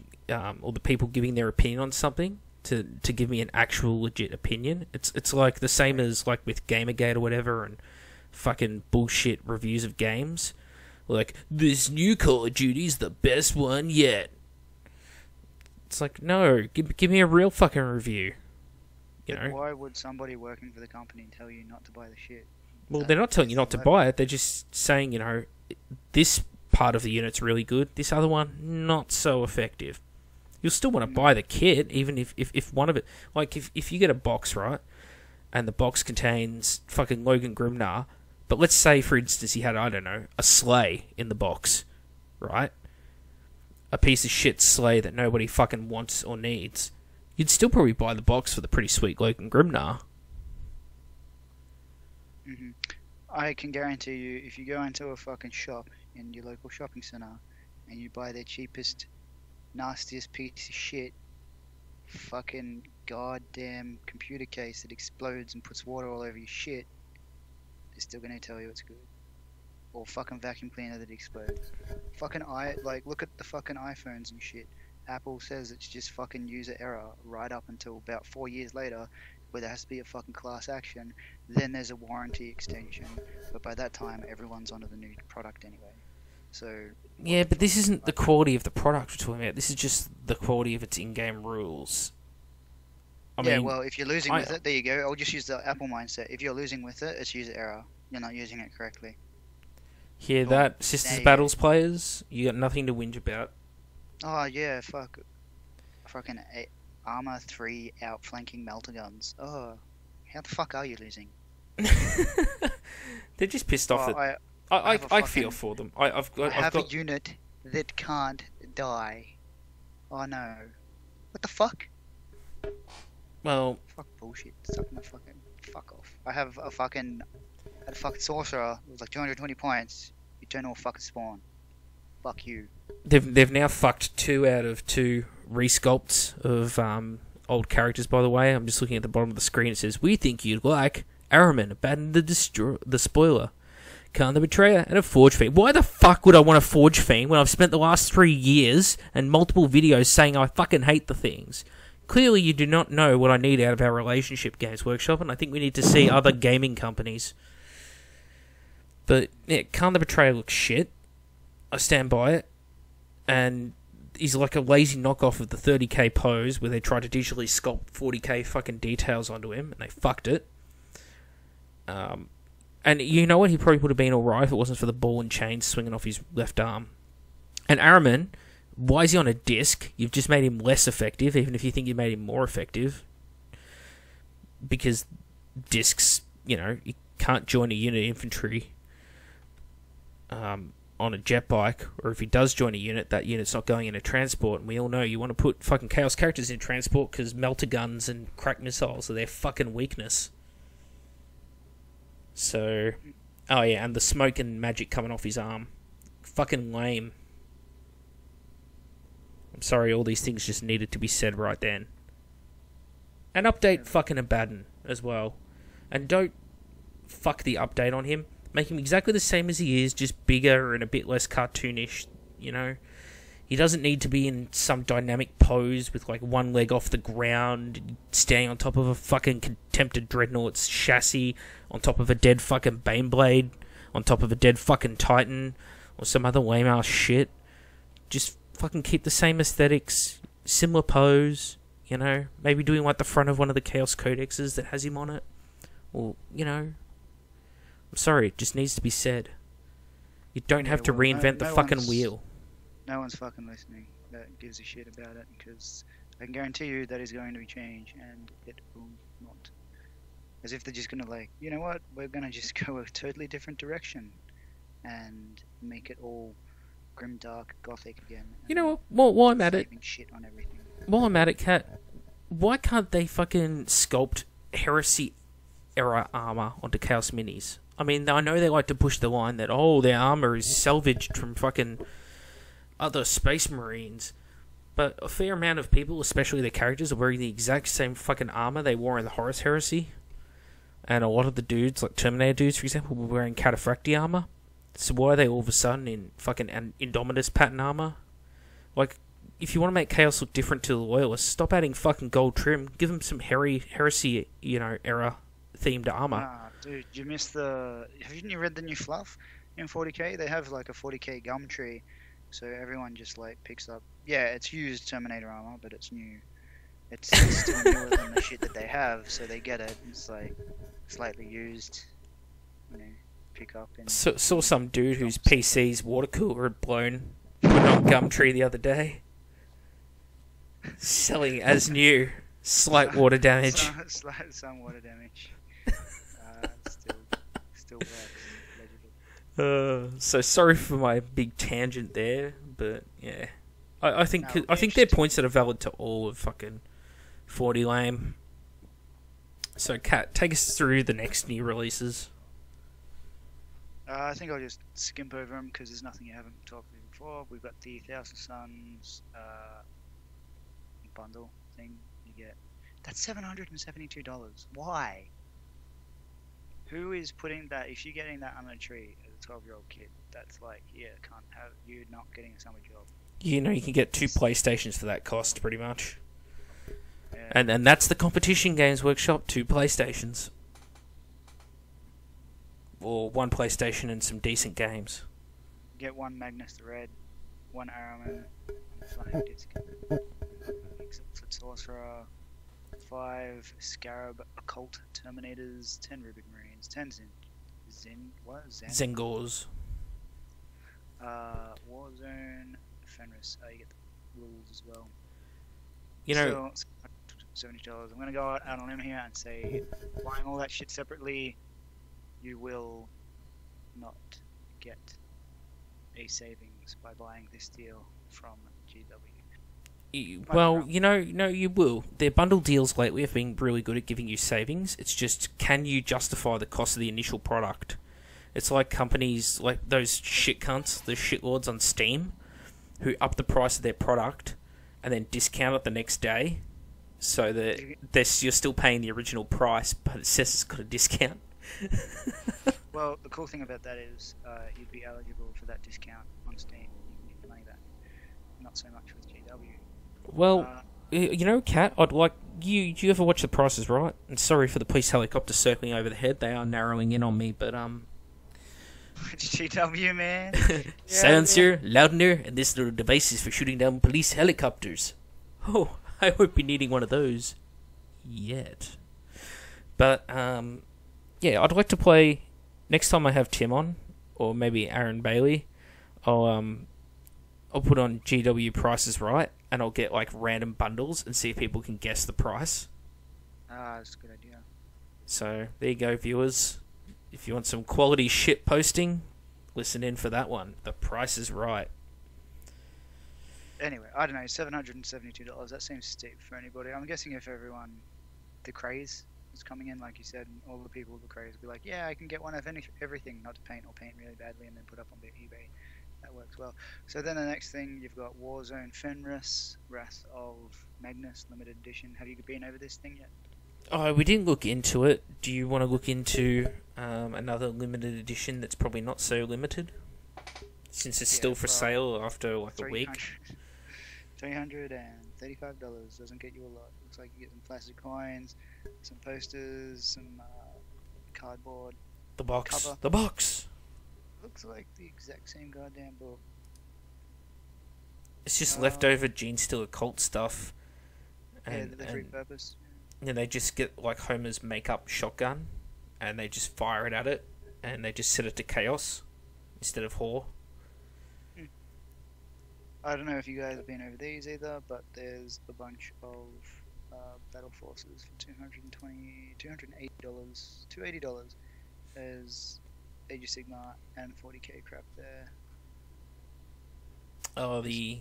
or the people giving their opinion on something to give me an actual legit opinion. It's like the same as like with Gamergate or whatever and fucking bullshit reviews of games. Like, this new Call of Duty's the best one yet. It's like, no, give me a real fucking review. Why would somebody working for the company tell you not to buy the shit? Well, they're not telling you not to buy it. They're just saying, this part of the unit's really good. This other one, not so effective. You'll still want to buy the kit, even if one of it... Like, if you get a box, right, and the box contains fucking Logan Grimnar, but let's say, for instance, he had, I don't know, a sleigh in the box, right? A piece of shit sleigh that nobody fucking wants or needs. You'd still probably buy the box for the pretty sweet Logan Grimnar. Mm-hmm. I can guarantee you, if you go into a fucking shop in your local shopping centre and you buy their cheapest, nastiest piece of shit, fucking goddamn computer case that explodes and puts water all over your shit, they're still gonna tell you it's good. Or fucking vacuum cleaner that explodes. Fucking look at the fucking iPhones and shit. Apple says it's just fucking user error right up until about 4 years later, where there has to be a fucking class action. Then there's a warranty extension, but by that time everyone's onto the new product anyway. So but this isn't the quality of the product we're talking about. This is just the quality of its in-game rules. I Yeah, mean, well, if you're losing with it, there you go. I'll just use the Apple mindset. If you're losing with it, it's user error. You're not using it correctly. hear Boom. that, Sisters There you Battles players? You got nothing to whinge about. Oh yeah, fuck. Fucking armor 3 outflanking melter guns. Oh, how the fuck are you losing? They're just pissed off Oh, that I I feel for them. I've I have got a unit that can't die. Oh no. What the fuck? well, Fuck bullshit. Sucking the fucking fuck off. I have a fucking sorcerer with like 220 points. Eternal fucking spawn. Fuck you. they've now fucked 2 out of 2 resculpts of old characters. By the way, I'm just looking at the bottom of the screen. It says, "We think you'd like Araman, Abaddon the Spoiler, Khan the Betrayer, and a Forge Fiend." Why the fuck would I want a Forge Fiend when I've spent the last 3 years and multiple videos saying I fucking hate the things? Clearly, you do not know what I need out of our relationship, Games Workshop, and I think we need to see other gaming companies. But yeah, Khan the Betrayer looks shit. I stand by it. And he's like a lazy knockoff of the 30k pose where they tried to digitally sculpt 40k fucking details onto him, and they fucked it. And you know what? He probably would have been alright if it wasn't for the ball and chain swinging off his left arm. And Araman, why is he on a disc? You've just made him less effective, even if you think you made him more effective. Because discs, you can't join a unit infantry on a jet bike, or if he does join a unit, that unit's not going in a transport. And we all know you want to put fucking Chaos characters in transport because melter guns and crack missiles are their fucking weakness. So, oh yeah, and the smoke and magic coming off his arm. Fucking lame. I'm sorry, all these things just needed to be said right then. And update fucking Abaddon as well. And don't fuck the update on him. Make him exactly the same as he is, just bigger and a bit less cartoonish, He doesn't need to be in some dynamic pose with like one leg off the ground, standing on top of a fucking Contempted Dreadnought's chassis, on top of a dead fucking Baneblade, on top of a dead fucking Titan, or some other lame ass shit. Just fucking keep the same aesthetics, similar pose, maybe doing like the front of one of the Chaos Codexes that has him on it. Or, I'm sorry, it just needs to be said. You don't have to reinvent the fucking wheel. No one's fucking listening that gives a shit about it, because I can guarantee you that is going to be changed, and it will not. As if they're just gonna you know what, we're gonna just go a totally different direction and make it all grim, dark, gothic again. You know what? While I'm at it, shit on everything. While I'm at it, Kat, why can't they fucking sculpt Heresy era armor onto Chaos Minis? I mean, I know they like to push the line that, their armor is salvaged from fucking other Space Marines. But a fair amount of people, especially the characters, are wearing the exact same fucking armor they wore in the Horus Heresy. And a lot of the dudes, like Terminator dudes, for example, were wearing Cataphracti armor. So why are they all of a sudden in fucking Indomitus pattern armor? Like, if you want to make Chaos look different to the Loyalists, stop adding fucking gold trim. Give them some Heresy, era themed armor. Nah, dude, you missed haven't you read the new fluff in 40k? They have like a 40k gum tree, so everyone just picks up. Yeah, it's used Terminator armor, but it's new. It's still newer than the shit that they have, so they get it. It's like slightly used, pick up. Saw some dude whose PC's water cooler had blown, put on Gumtree the other day, selling as new. Slight water damage. Some water damage. Still works. Legible. So sorry for my big tangent there, but yeah, I think they're points that are valid to all of fucking 40 lame. So Kat, take us through the next new releases. I think I'll just skimp over them because there's nothing you haven't talked about before. We've got the Thousand Suns bundle thing. You get that's $772. Why? Who is putting that? If you're getting that under a tree as a 12-year-old kid, that's can't have you not getting a summer job. You can get 2 PlayStations for that cost, pretty much. Yeah. And that's the competition, Games Workshop, 2 PlayStations. Or 1 PlayStation and some decent games. Get 1 Magnus the Red, 1 Araman, Flying Disc, Exalted Sorcerer, 5 Scarab Occult Terminators, 10 Ruby Marines, 10 Zen? Zengors. Warzone Fenris. You get the rules as well. You know, So, $70. I'm gonna go out on a limb here and say, buying all that shit separately, you will not get a savings by buying this deal from GW. well, no, you will. Their bundle deals lately have been really good at giving you savings. It's just, can you justify the cost of the initial product? It's like companies, like those shit cunts, those shitlords on Steam, who up the price of their product and then discount it the next day, so that you're still paying the original price, but it says it's got a discount. Well, the cool thing about that is you'd be eligible for that discount on Steam. You can get your money back. Not so much with GW. Well, Kat, I'd like you. Do you ever watch The Price is Right? And sorry for the police helicopter circling over the head; they are narrowing in on me. But It's GW, man. silencer, louder, and this little device is for shooting down police helicopters. Oh, I won't be needing one of those yet. But yeah, I'd like to play next time I have Tim on, or maybe Aaron Bailey. I'll put on GW Price is Right, and I'll get like random bundles and see if people can guess the price. That's a good idea. So there you go, viewers. If you want some quality shit posting, listen in for that one. The Price is Right. Anyway, I don't know, $772. That seems steep for anybody. I'm guessing if everyone, the craze is coming in, like you said, and all the people with the craze will be like, yeah, I can get one of everything, not to paint or paint really badly, and then put up on eBay. That works well. So then the next thing, you've got Warzone Fenris, Wrath of Magnus, limited edition. Have you been over this thing yet? Oh, we didn't look into it. Do you want to look into another limited edition that's probably not so limited? Since it's still for sale after like a week. $335 doesn't get you a lot. Looks like you get some plastic coins, some posters, some cardboard. The box. Cover. The box! Looks like the exact same goddamn book. It's just leftover Gene Stealer cult stuff. And the repurpose. And they just get like Homer's makeup shotgun, and they just fire it at it, and they just set it to chaos instead of whore. I don't know if you guys have been over these either, but there's a bunch of battle forces for $280. There's Age of Sigmar and 40k crap there. Oh, the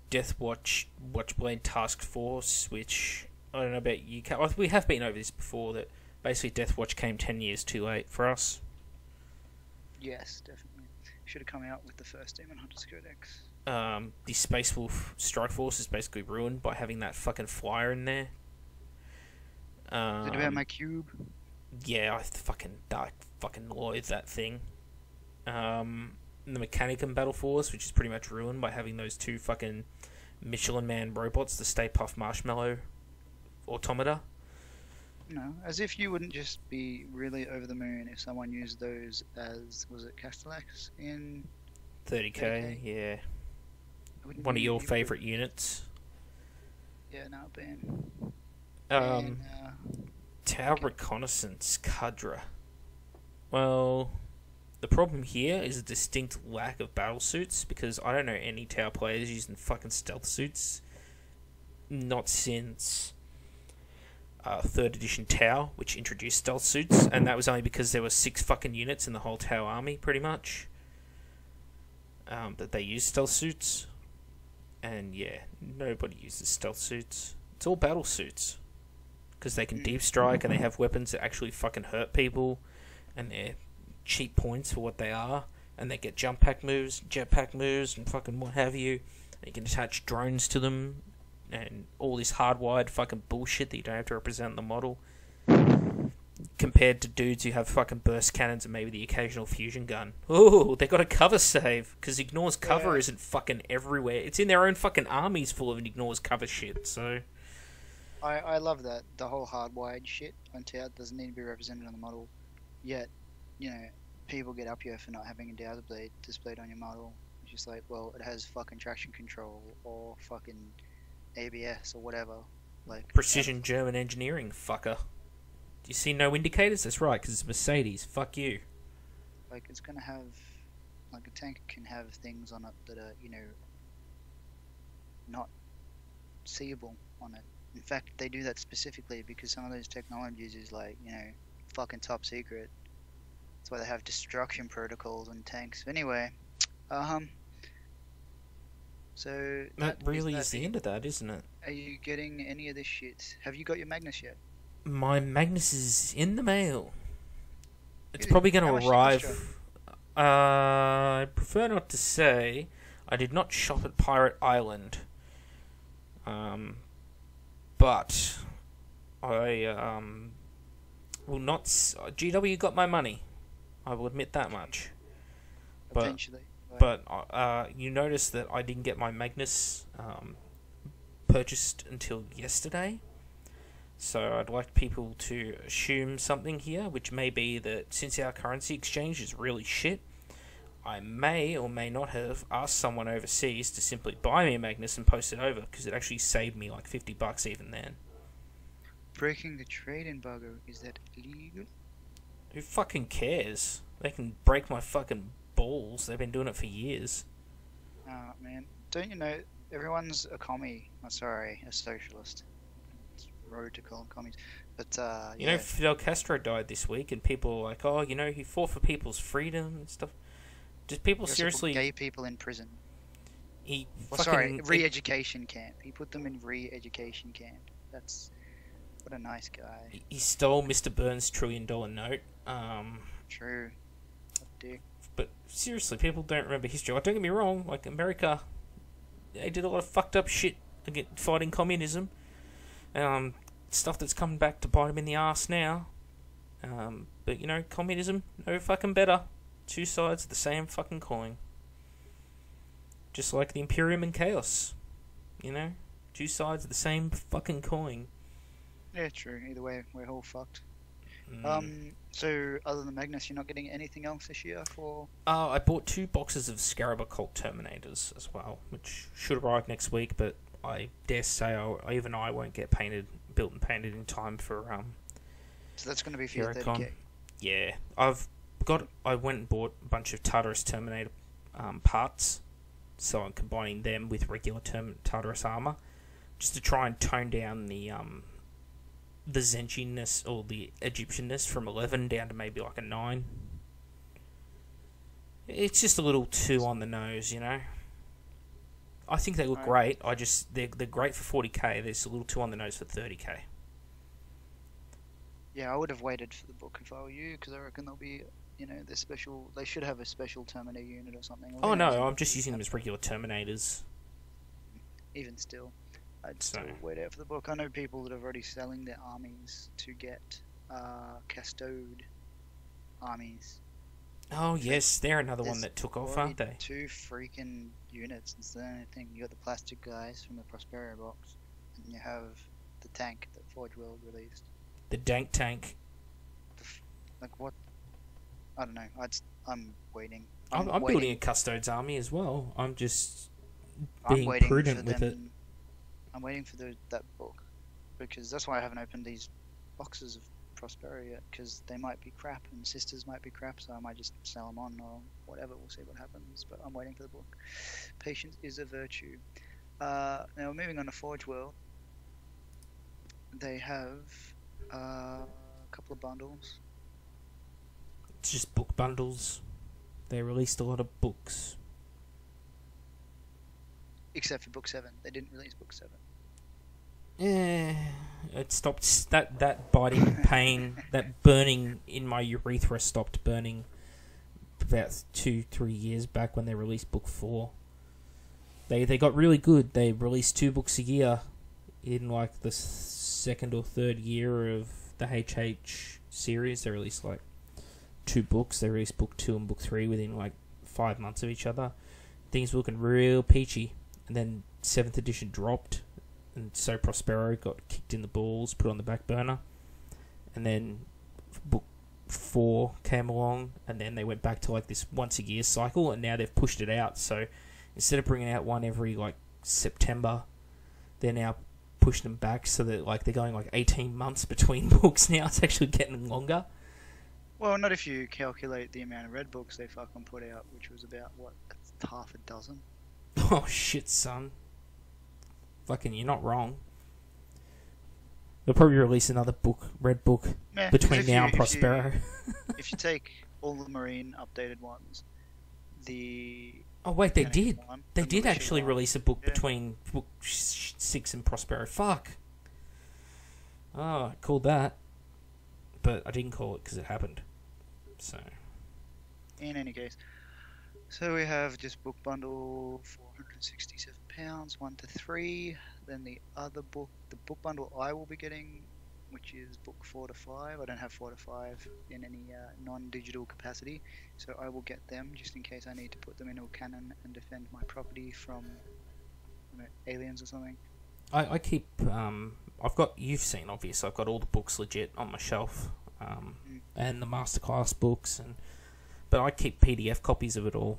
Death Watch Watchblade Task Force, which I don't know about you. We have been over this before. That basically Death Watch came 10 years too late for us. Yes, definitely. Should have come out with the first Demon Hunters Codex. The Space Wolf Strike Force is basically ruined by having that fucking flyer in there. Is it about my cube? Yeah, I fucking loathe that thing. The Mechanicum Battle Force, which is pretty much ruined by having those two fucking Michelin Man robots, the Stay Puft Marshmallow Automata. No, as if you wouldn't just be really over the moon if someone used those as, was it Castellax in 30k, yeah. One of your favourite units. Yeah, no, Ben. Tower Reconnaissance, Cadra. Well, the problem here is a distinct lack of battle suits, because I don't know any Tower players using fucking stealth suits. Not since 3rd edition Tower, which introduced stealth suits, and that was only because there were 6 fucking units in the whole Tower army, pretty much, that they used stealth suits. And yeah, nobody uses stealth suits. It's all battle suits, because they can deep strike and they have weapons that actually fucking hurt people, and they're cheap points for what they are, and they get jump pack moves, jetpack moves, and fucking what have you. And you can attach drones to them, and all this hardwired fucking bullshit that you don't have to represent in the model, compared to dudes who have fucking burst cannons and maybe the occasional fusion gun. Oh, they got a cover save, because Ignor's cover isn't fucking everywhere. It's in their own fucking armies full of Ignor's cover shit, so... I love that. The whole hardwired shit on Tower doesn't need to be represented on the model. Yet, you know, people get up here for not having a Dowser blade displayed on your model. It's just like, well, it has fucking traction control or fucking ABS or whatever. Like Precision German engineering, fucker. Do you see no indicators? That's right, because it's Mercedes. Fuck you. like it's gonna have, like a tank can have things on it that are, not seeable on it. In fact, they do that specifically because some of those technologies is like, fucking top secret. That's why they have destruction protocols on tanks. Anyway, so That really is the end of that, isn't it? Are you getting any of this shit? Have you got your Magnus yet? My Magnus is in the mail. It's Really? probably going How to much did it arrive. I prefer not to say. I did not shop at Pirate Island. But I will not. GW got my money. I will admit that much. But Eventually. but you notice that I didn't get my Magnus purchased until yesterday. So I'd like people to assume something here, which may be that since our currency exchange is really shit, I may or may not have asked someone overseas to simply buy me a Magnus and post it over, because it actually saved me like $50 even then. Breaking the trade embargo, is that illegal? Who fucking cares? They can break my fucking balls. They've been doing it for years. Oh, man. Don't you know, everyone's a commie. Oh, sorry, a socialist. It's rude to call them commies. But, You know, Fidel Castro died this week, and people are like, oh, he fought for people's freedom and stuff. Just people he also seriously... put gay people in prison. He sorry, re-education camp. He put them in re-education camp. That's... What a nice guy. He stole Mr. Burns' $1 trillion note. True. What a dick. But seriously, people don't remember history. Like, don't get me wrong, like, America, they did a lot of fucked up shit fighting communism. Stuff that's coming back to bite them in the ass now. But, communism, no fucking better. Two sides of the same fucking coin. Just like the Imperium and Chaos. Two sides of the same fucking coin. Yeah, true. Either way, we're all fucked. So, other than Magnus, you're not getting anything else this year for... I bought 2 boxes of Scrubown Cult Terminators as well, which should arrive next week, but I dare say even I won't get built and painted in time for... So that's going to be for your 30k? Yeah. I went and bought a bunch of Tartarus Terminator parts, so I'm combining them with regular Tartarus armor, just to try and tone down the Zenchi-ness or the Egyptian-ness from 11 down to maybe like a 9. It's just a little too on the nose, I think they look great. They're great for 40k. They're just a little too on the nose for 30k. Yeah, I would have waited for the book if I were you, because I reckon they'll be, they're special. They should have a special Terminator unit or something. Oh no, I'm just using them as regular Terminators. Even still, I'd still wait out for the book. I know people that are already selling their armies to get Custode armies. Oh yes, they're another one that took off, aren't they? 2 freaking units. It's the only thing. You got the plastic guys from the Prospero box, and you have the tank that Forge World released. The dank tank. Like what? I don't know. I'm waiting. I'm building a Custodes army as well. I'm just I'm being prudent with it. I'm waiting for that book, because that's why I haven't opened these boxes of Prospero yet, because they might be crap and sisters might be crap, so I might just sell them on or whatever. We'll see what happens, but I'm waiting for the book. Patience is a virtue. Now moving on to Forge World, they have a couple of bundles. It's just book bundles. They released a lot of books. Except for book 7. They didn't release book 7. Yeah, it stopped. That biting pain, that burning in my urethra stopped burning about 2-3 years back when they released book 4. They got really good. They released 2 books a year in like the second or third year of the HH series. They released like 2 books. They released book 2 and book 3 within like 5 months of each other. Things were looking real peachy. And then 7th edition dropped, and so Prospero got kicked in the balls, put on the back burner. And then book 4 came along, and then they went back to like this once a year cycle, and now they've pushed it out. So instead of bringing out one every like September, they're now pushed them back so that like they're going like 18 months between books now. It's actually getting longer. Well, not if you calculate the amount of red books they fucking put out, which was about, what, half a dozen? Oh shit, son. Fucking, you're not wrong. They'll probably release another book, red book, between now and Prospero. If you take all the Marine updated ones, Oh wait, they did. They did actually one. Release a book between book 6 and Prospero. Fuck. Oh, I called that. But I didn't call it because it happened. So. In any case. So we have just book bundle, £467, 1 to 3. Then the book bundle I will be getting, which is book 4 to 5. I don't have 4 to 5 in any non-digital capacity, so I will get them just in case I need to put them into a cannon and defend my property from aliens or something. I keep, you've seen obviously, I've got all the books legit on my shelf, and the masterclass books, but I keep PDF copies of it all.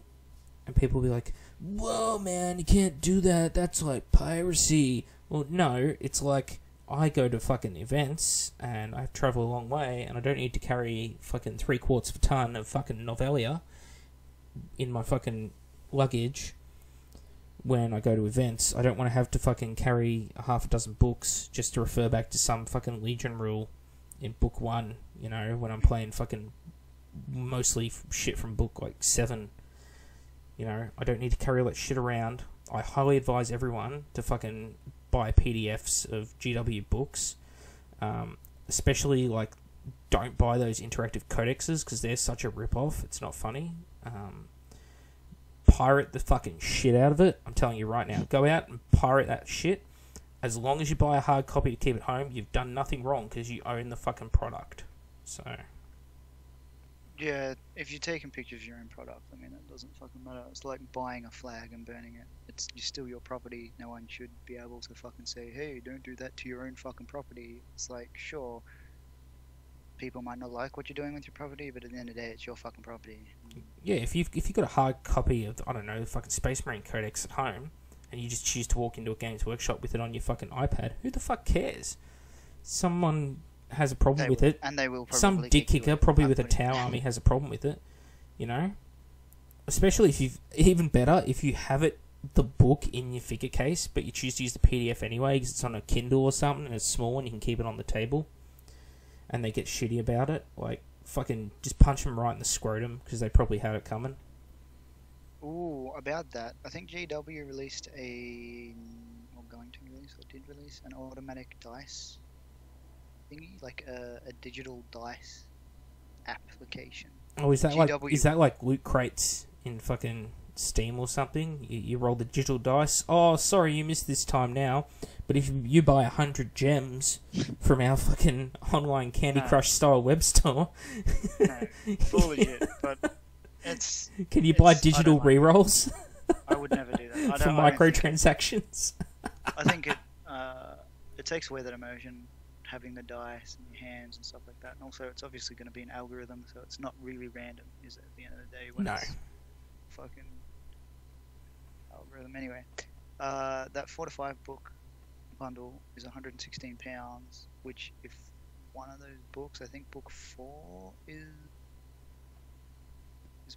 And people will be like, whoa man, you can't do that, that's like piracy. Well, no, it's like, I go to fucking events, and I travel a long way, and I don't need to carry fucking 3/4 of a ton of fucking Novelia in my fucking luggage when I go to events. I don't want to have to fucking carry a half a dozen books just to refer back to some fucking Legion rule in book 1, you know, when I'm playing fucking mostly shit from book like 7. You know, I don't need to carry all that shit around. I highly advise everyone to fucking buy PDFs of GW books. Especially, like, don't buy those interactive codexes because they're such a rip-off. It's not funny. Pirate the fucking shit out of it. I'm telling you right now. Go out and pirate that shit. As long as you buy a hard copy to keep at home, you've done nothing wrong because you own the fucking product. So... yeah, if you're taking pictures of your own product, I mean, it doesn't fucking matter. It's like buying a flag and burning it. It's still your property. No one should be able to fucking say, hey, don't do that to your own fucking property. It's like, sure, people might not like what you're doing with your property, but at the end of the day, it's your fucking property. Yeah, if you've got a hard copy of, I don't know, the fucking Space Marine Codex at home, and you just choose to walk into a Games Workshop with it on your fucking iPad, who the fuck cares? Someone has a problem with it. And they will probably some dick kicker, probably with a Tau army, has a problem with it. You know? Especially if you've... even better, if you have it, the book in your figure case, but you choose to use the PDF anyway, because it's on a Kindle or something, and it's small, and you can keep it on the table. And they get shitty about it. Like, fucking just punch them right in the scrotum, because they probably had it coming. Ooh, about that. I think GW released or going to release, or did release, an automatic dice thingy, like a digital dice application. Oh, is that like loot crates in fucking Steam or something? You roll the digital dice. Oh, sorry, you missed this time now. But if you buy 100 gems from our fucking online Candy Crush style web store, no, full legit. But can you buy digital rerolls? I would never do that. For microtransactions. I think it takes away that immersion, having the dice in your hands and stuff like that. And also, it's obviously going to be an algorithm, so it's not really random, is it, at the end of the day? When it's fucking algorithm. Anyway, that 4 to 5 book bundle is £116, which if one of those books, I think book 4 is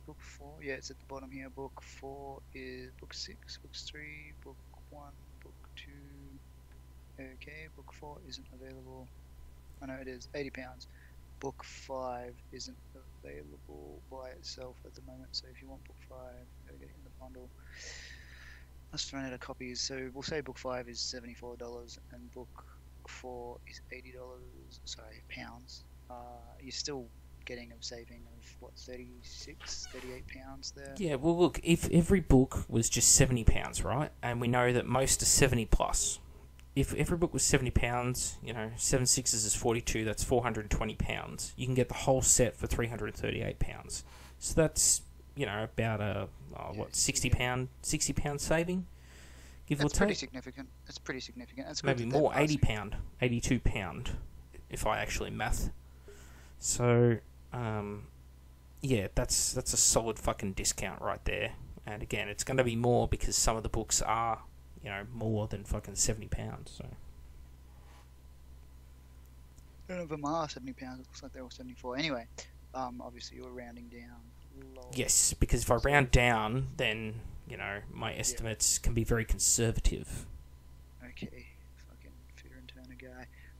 book 4? Yeah, it's at the bottom here. Book 4 is book 6, book 3, book 1, book 2. Okay, book 4 isn't available. I know it is, £80. Book 5 isn't available by itself at the moment, so if you want book 5, gotta get it in the bundle. Let's run out of copies, so we'll say book 5 is $74 and book 4 is $80, sorry, pounds. You're still getting a saving of, what, 36, 38 pounds there? Yeah, well look, if every book was just £70, right, and we know that most are 70 plus, if every book was £70, you know, 7 sixes is 42, that's £420. You can get the whole set for £338. So that's, you know, about a, £60 saving? Give or take. Pretty significant. It's pretty significant. That's maybe more, £80, £82, if I actually math. So, yeah, that's a solid fucking discount right there. And again, it's going to be more because some of the books are, you know, more than fucking £70. So None of them are £70. It looks like they're all 74. Anyway, obviously you're rounding down. Lol. Yes, because if I round down, then, you know, my estimates can be very conservative. Okay, fucking fitter and turner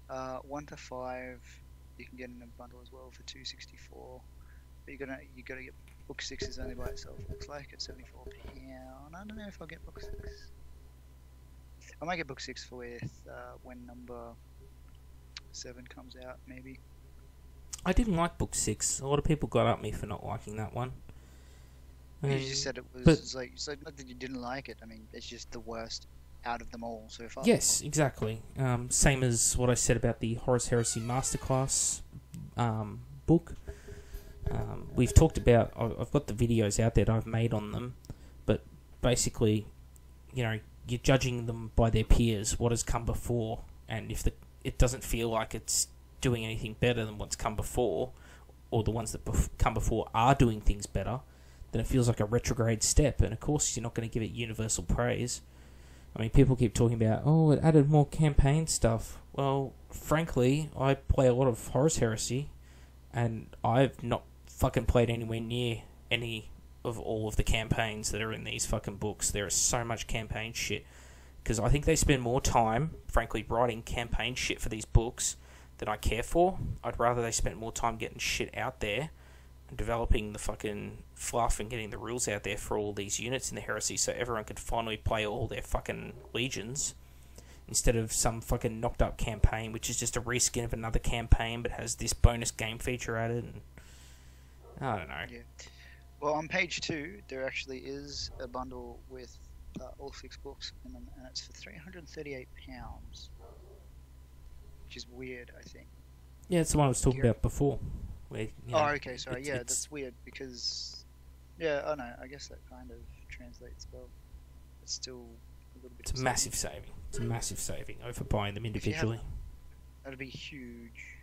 guy. 1 to 5, you can get in a bundle as well for $2.64. But you gotta get book 6 is only by itself. Looks like it's £74. I don't know if I'll get book 6. I might get book 6 when number 7 comes out, maybe. I didn't like book 6. A lot of people got at me for not liking that one. You just said it was like, so not that you didn't like it. I mean, it's just the worst out of them all so far. Yes, exactly. Same as what I said about the Horus Heresy Masterclass book. We've talked about. I've got the videos out there that I've made on them, but basically, you know, you're judging them by their peers, what has come before, and if it doesn't feel like it's doing anything better than what's come before, or the ones that come before are doing things better, then it feels like a retrograde step, and of course you're not going to give it universal praise. I mean, people keep talking about, oh, it added more campaign stuff. Well, frankly, I play a lot of Horus Heresy, and I've not fucking played anywhere near any of all of the campaigns that are in these fucking books. There is so much campaign shit, because I think they spend more time, frankly, writing campaign shit for these books than I care for. I'd rather they spent more time getting shit out there and developing the fucking fluff and getting the rules out there for all these units in the Heresy so everyone could finally play all their fucking legions, instead of some fucking knocked up campaign which is just a reskin of another campaign but has this bonus game feature added, and I don't know. Yeah. Well, on page 2 there actually is a bundle with all 6 books in them, and it's for £338, which is weird, I think. Yeah, it's the one I was talking about before. Where, you know, oh, okay, sorry. Yeah, that's weird because, yeah, I know. I guess that kind of translates well. It's still a little bit. It's a massive saving. It's a massive saving over buying them individually. That'd be huge.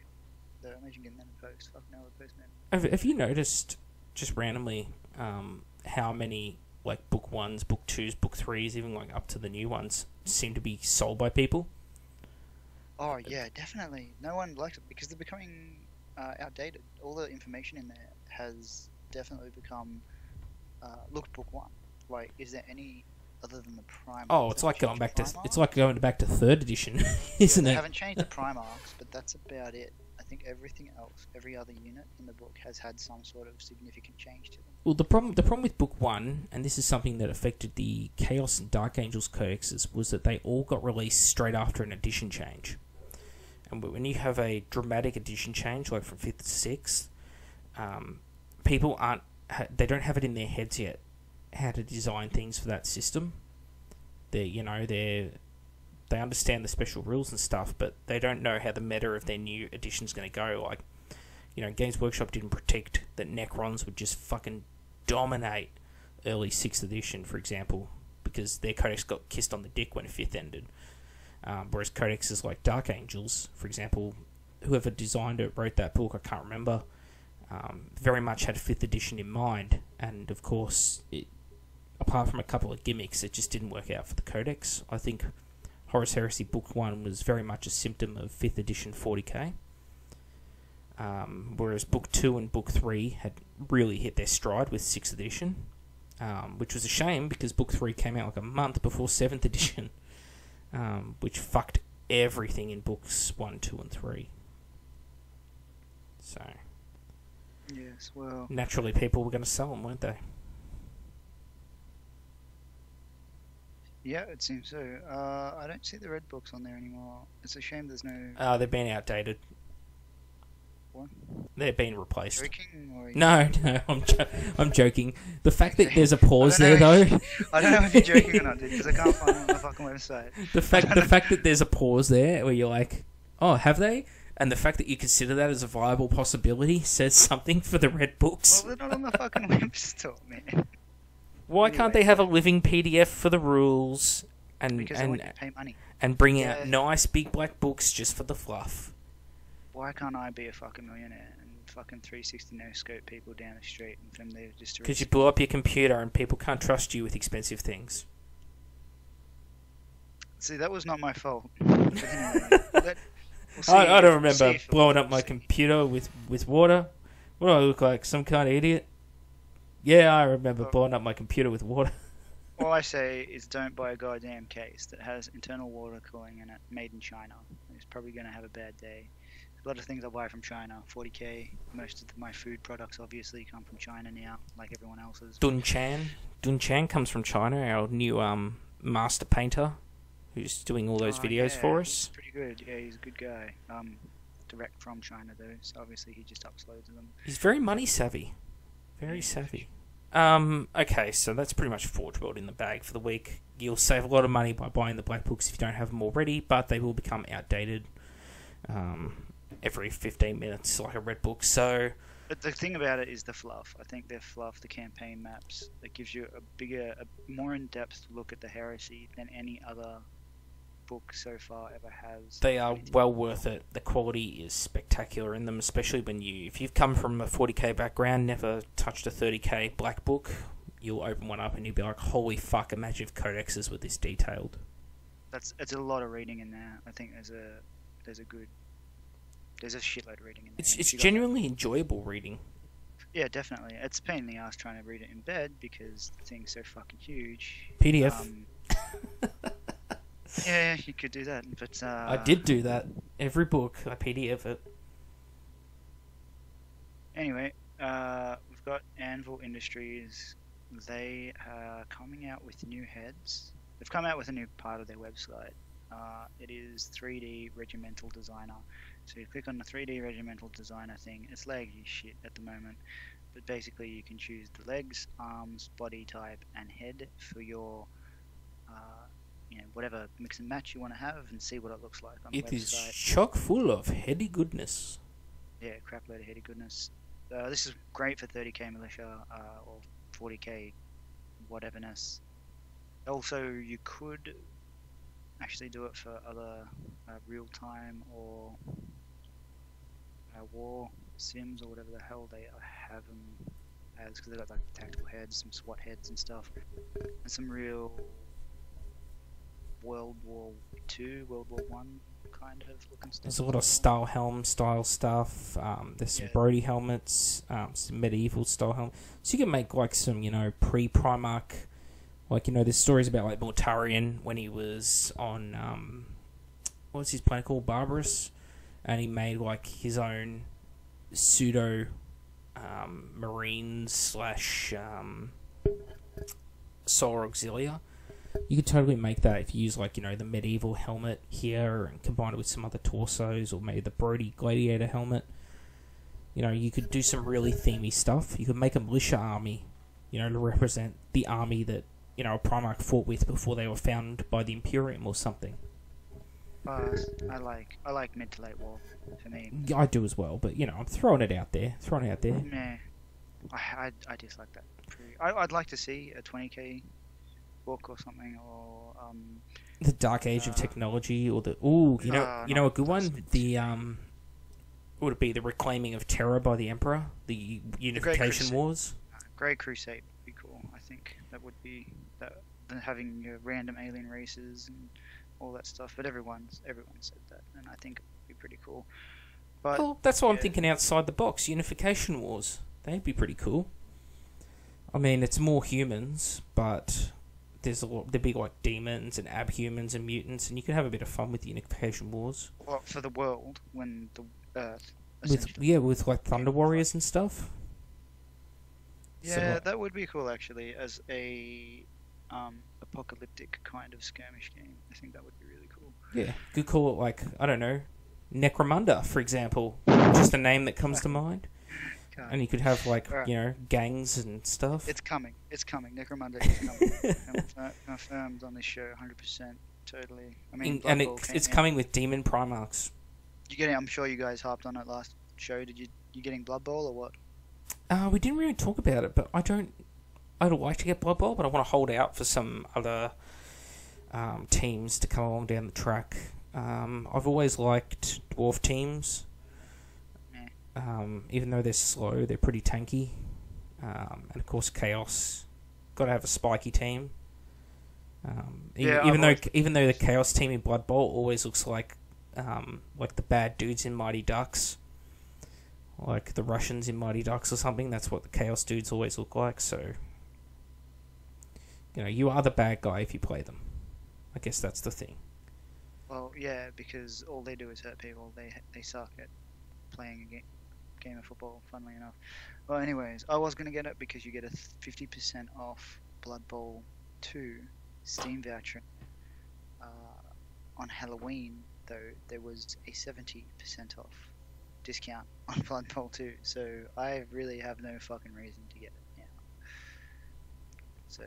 Imagine getting that in post. Fuck no, the postman. Have you noticed, just randomly, how many like book 1s, book 2s, book 3s, even like up to the new ones, seem to be sold by people? Oh yeah, definitely. No one likes it because they're becoming outdated. All the information in there has definitely become look book 1. Like, is there any other than the Primarchs? Oh, it's like going back to back to 3rd edition, isn't it? They haven't changed the Primarchs, but that's about it. I think everything else, every other unit in the book has had some sort of significant change to them. Well, the problem with book 1, and this is something that affected the Chaos and Dark Angels codexes, was that they all got released straight after an edition change. And when you have a dramatic edition change, like from 5th to 6th, people they don't have it in their heads yet how to design things for that system. They understand the special rules and stuff, but they don't know how the meta of their new edition's going to go. Like, you know, Games Workshop didn't predict that Necrons would just fucking dominate early 6th edition, for example, because their codex got kissed on the dick when 5th ended. Whereas codexes like Dark Angels, for example, whoever designed it, wrote that book, I can't remember, very much had 5th edition in mind, and of course, apart from a couple of gimmicks, it just didn't work out for the codex. I think Horus Heresy Book 1 was very much a symptom of 5th edition 40k, whereas Book 2 and Book 3 had really hit their stride with 6th edition, which was a shame because Book 3 came out like a month before 7th edition. Which fucked everything in books 1, 2, and 3. So, yes, well, naturally, people were going to sell them, weren't they? Yeah, it seems so. I don't see the red books on there anymore. It's a shame there's no. They've been outdated. What? They're being replaced. Joking? Or No, I'm joking. The fact that there's a pause there, though. I don't know if you're joking or not, dude, because I can't find it on the fucking website. The fact that there's a pause there, where you're like, oh, have they? And the fact that you consider that as a viable possibility says something for the red books. Well, they're not on the fucking web store, man. Why can't they have a living PDF for the rules because they want you to pay money and bring out nice big black books just for the fluff? Why can't I be a fucking millionaire and fucking 360 no scope people down the street and from there just to... Because you blew up your computer and people can't trust you with expensive things. See, that was not my fault. But anyway, We'll see. I don't We'll see remember if it blowing up my works. computer with water. What do I look like? Some kind of idiot? Yeah, I remember blowing up my computer with water. All I say is don't buy a goddamn case that has internal water cooling in it, made in China. It's probably going to have a bad day. A lot of things I buy from China, 40k. Most of my food products obviously come from China now, like everyone else's. Dun Chan comes from China, our new master painter, who's doing all those videos for us. He's pretty good. Yeah, he's a good guy. Direct from China though, so obviously he just uploads them. He's very money savvy. Very savvy. Okay, so that's pretty much Forge World in the bag for the week. You'll save a lot of money by buying the black books if you don't have them already, but they will become outdated every 15 minutes, like a red book. So, but the thing about it is the fluff. I think the fluff, the campaign maps, it gives you a more in-depth look at the heresy than any other book so far ever has. They are well worth it. The quality is spectacular in them, especially if you've come from a 40k background, never touched a 30k black book, you'll open one up and you'll be like, holy fuck, imagine if codexes were this detailed. It's a lot of reading in there. I think there's a shitload of reading in there. It's genuinely enjoyable reading. Yeah, definitely. It's a pain in the ass trying to read it in bed because the thing's so fucking huge. PDF. Yeah, you could do that, but I did do that. Every book, I PDF it. Anyway, we've got Anvil Industries. They are coming out with new heads. They've come out with a new part of their website. It is 3D Regimental Designer. So you click on the 3D Regimental Designer thing. It's laggy shit at the moment, but basically you can choose the legs, arms, body type, and head for your whatever mix and match you want to have, and see what it looks like on the website. It is chock full of heady goodness. Yeah, crap load of heady goodness. This is great for 30k militia or 40k whateverness. Also, you could actually do it for other real-time or war sims or whatever the hell they have them as, because they've got like tactical heads, some SWAT heads and stuff, and some real World War II, World War One kind of looking stuff. There's a lot of style helm style stuff. There's some Brody helmets, some medieval style helmets. So you can make like some, pre-Primarch, like, there's stories about like Mortarion when he was on, what was his planet called? Barbarous. And he made like his own pseudo Marines / Solar Auxilia. You could totally make that if you use like, the medieval helmet here and combine it with some other torsos, or maybe the Brody Gladiator helmet. You could do some really themey stuff. You could make a militia army, to represent the army that, a Primarch fought with before they were found by the Imperium or something. I like mid to late war for me. I do as well, but I'm throwing it out there. Nah, I dislike that. I'd like to see a 20k book or something, or the Dark Age of Technology, or the a good one. The what would it be? The Reclaiming of Terror by the Emperor, the Unification Wars. Great Crusade would be cool. I think that would be that. Having your random alien races and all that stuff, but everyone said that, and I think it would be pretty cool. But well, that's why I'm thinking outside the box. Unification Wars, they'd be pretty cool. I mean, it's more humans, but there's there'd be like demons and abhumans and mutants, and you can have a bit of fun with the Unification Wars. Well, for the world, when the Earth with like Thunder Warriors and stuff. Yeah, that would be cool actually, as a apocalyptic kind of skirmish game. I think that would be really cool. Yeah, could call it like, I don't know, Necromunda, for example. Just a name that comes to mind. And you could have like, gangs and stuff. It's coming. Necromunda is coming. Confirmed on this show, 100%. Totally. I mean, it's coming with Demon Primarchs. I'm sure you guys harped on it last show. You getting Blood Bowl or what? We didn't really talk about it, but I'd like to get Blood Bowl, but I want to hold out for some other teams to come along down the track. I've always liked Dwarf teams. Even though they're slow, they're pretty tanky. And of course, Chaos. Got to have a spiky team. Even though the Chaos team in Blood Bowl always looks like like the bad dudes in Mighty Ducks, like the Russians in Mighty Ducks or something. That's what the Chaos dudes always look like. So, you know, you are the bad guy if you play them. I guess that's the thing. Well, yeah, because all they do is hurt people. They suck at playing a game of football, funnily enough. Well, anyways, I was going to get it because you get a 50% off Blood Bowl 2 Steam voucher. On Halloween, though, there was a 70% off discount on Blood Bowl 2, so I really have no fucking reason to get it now. So,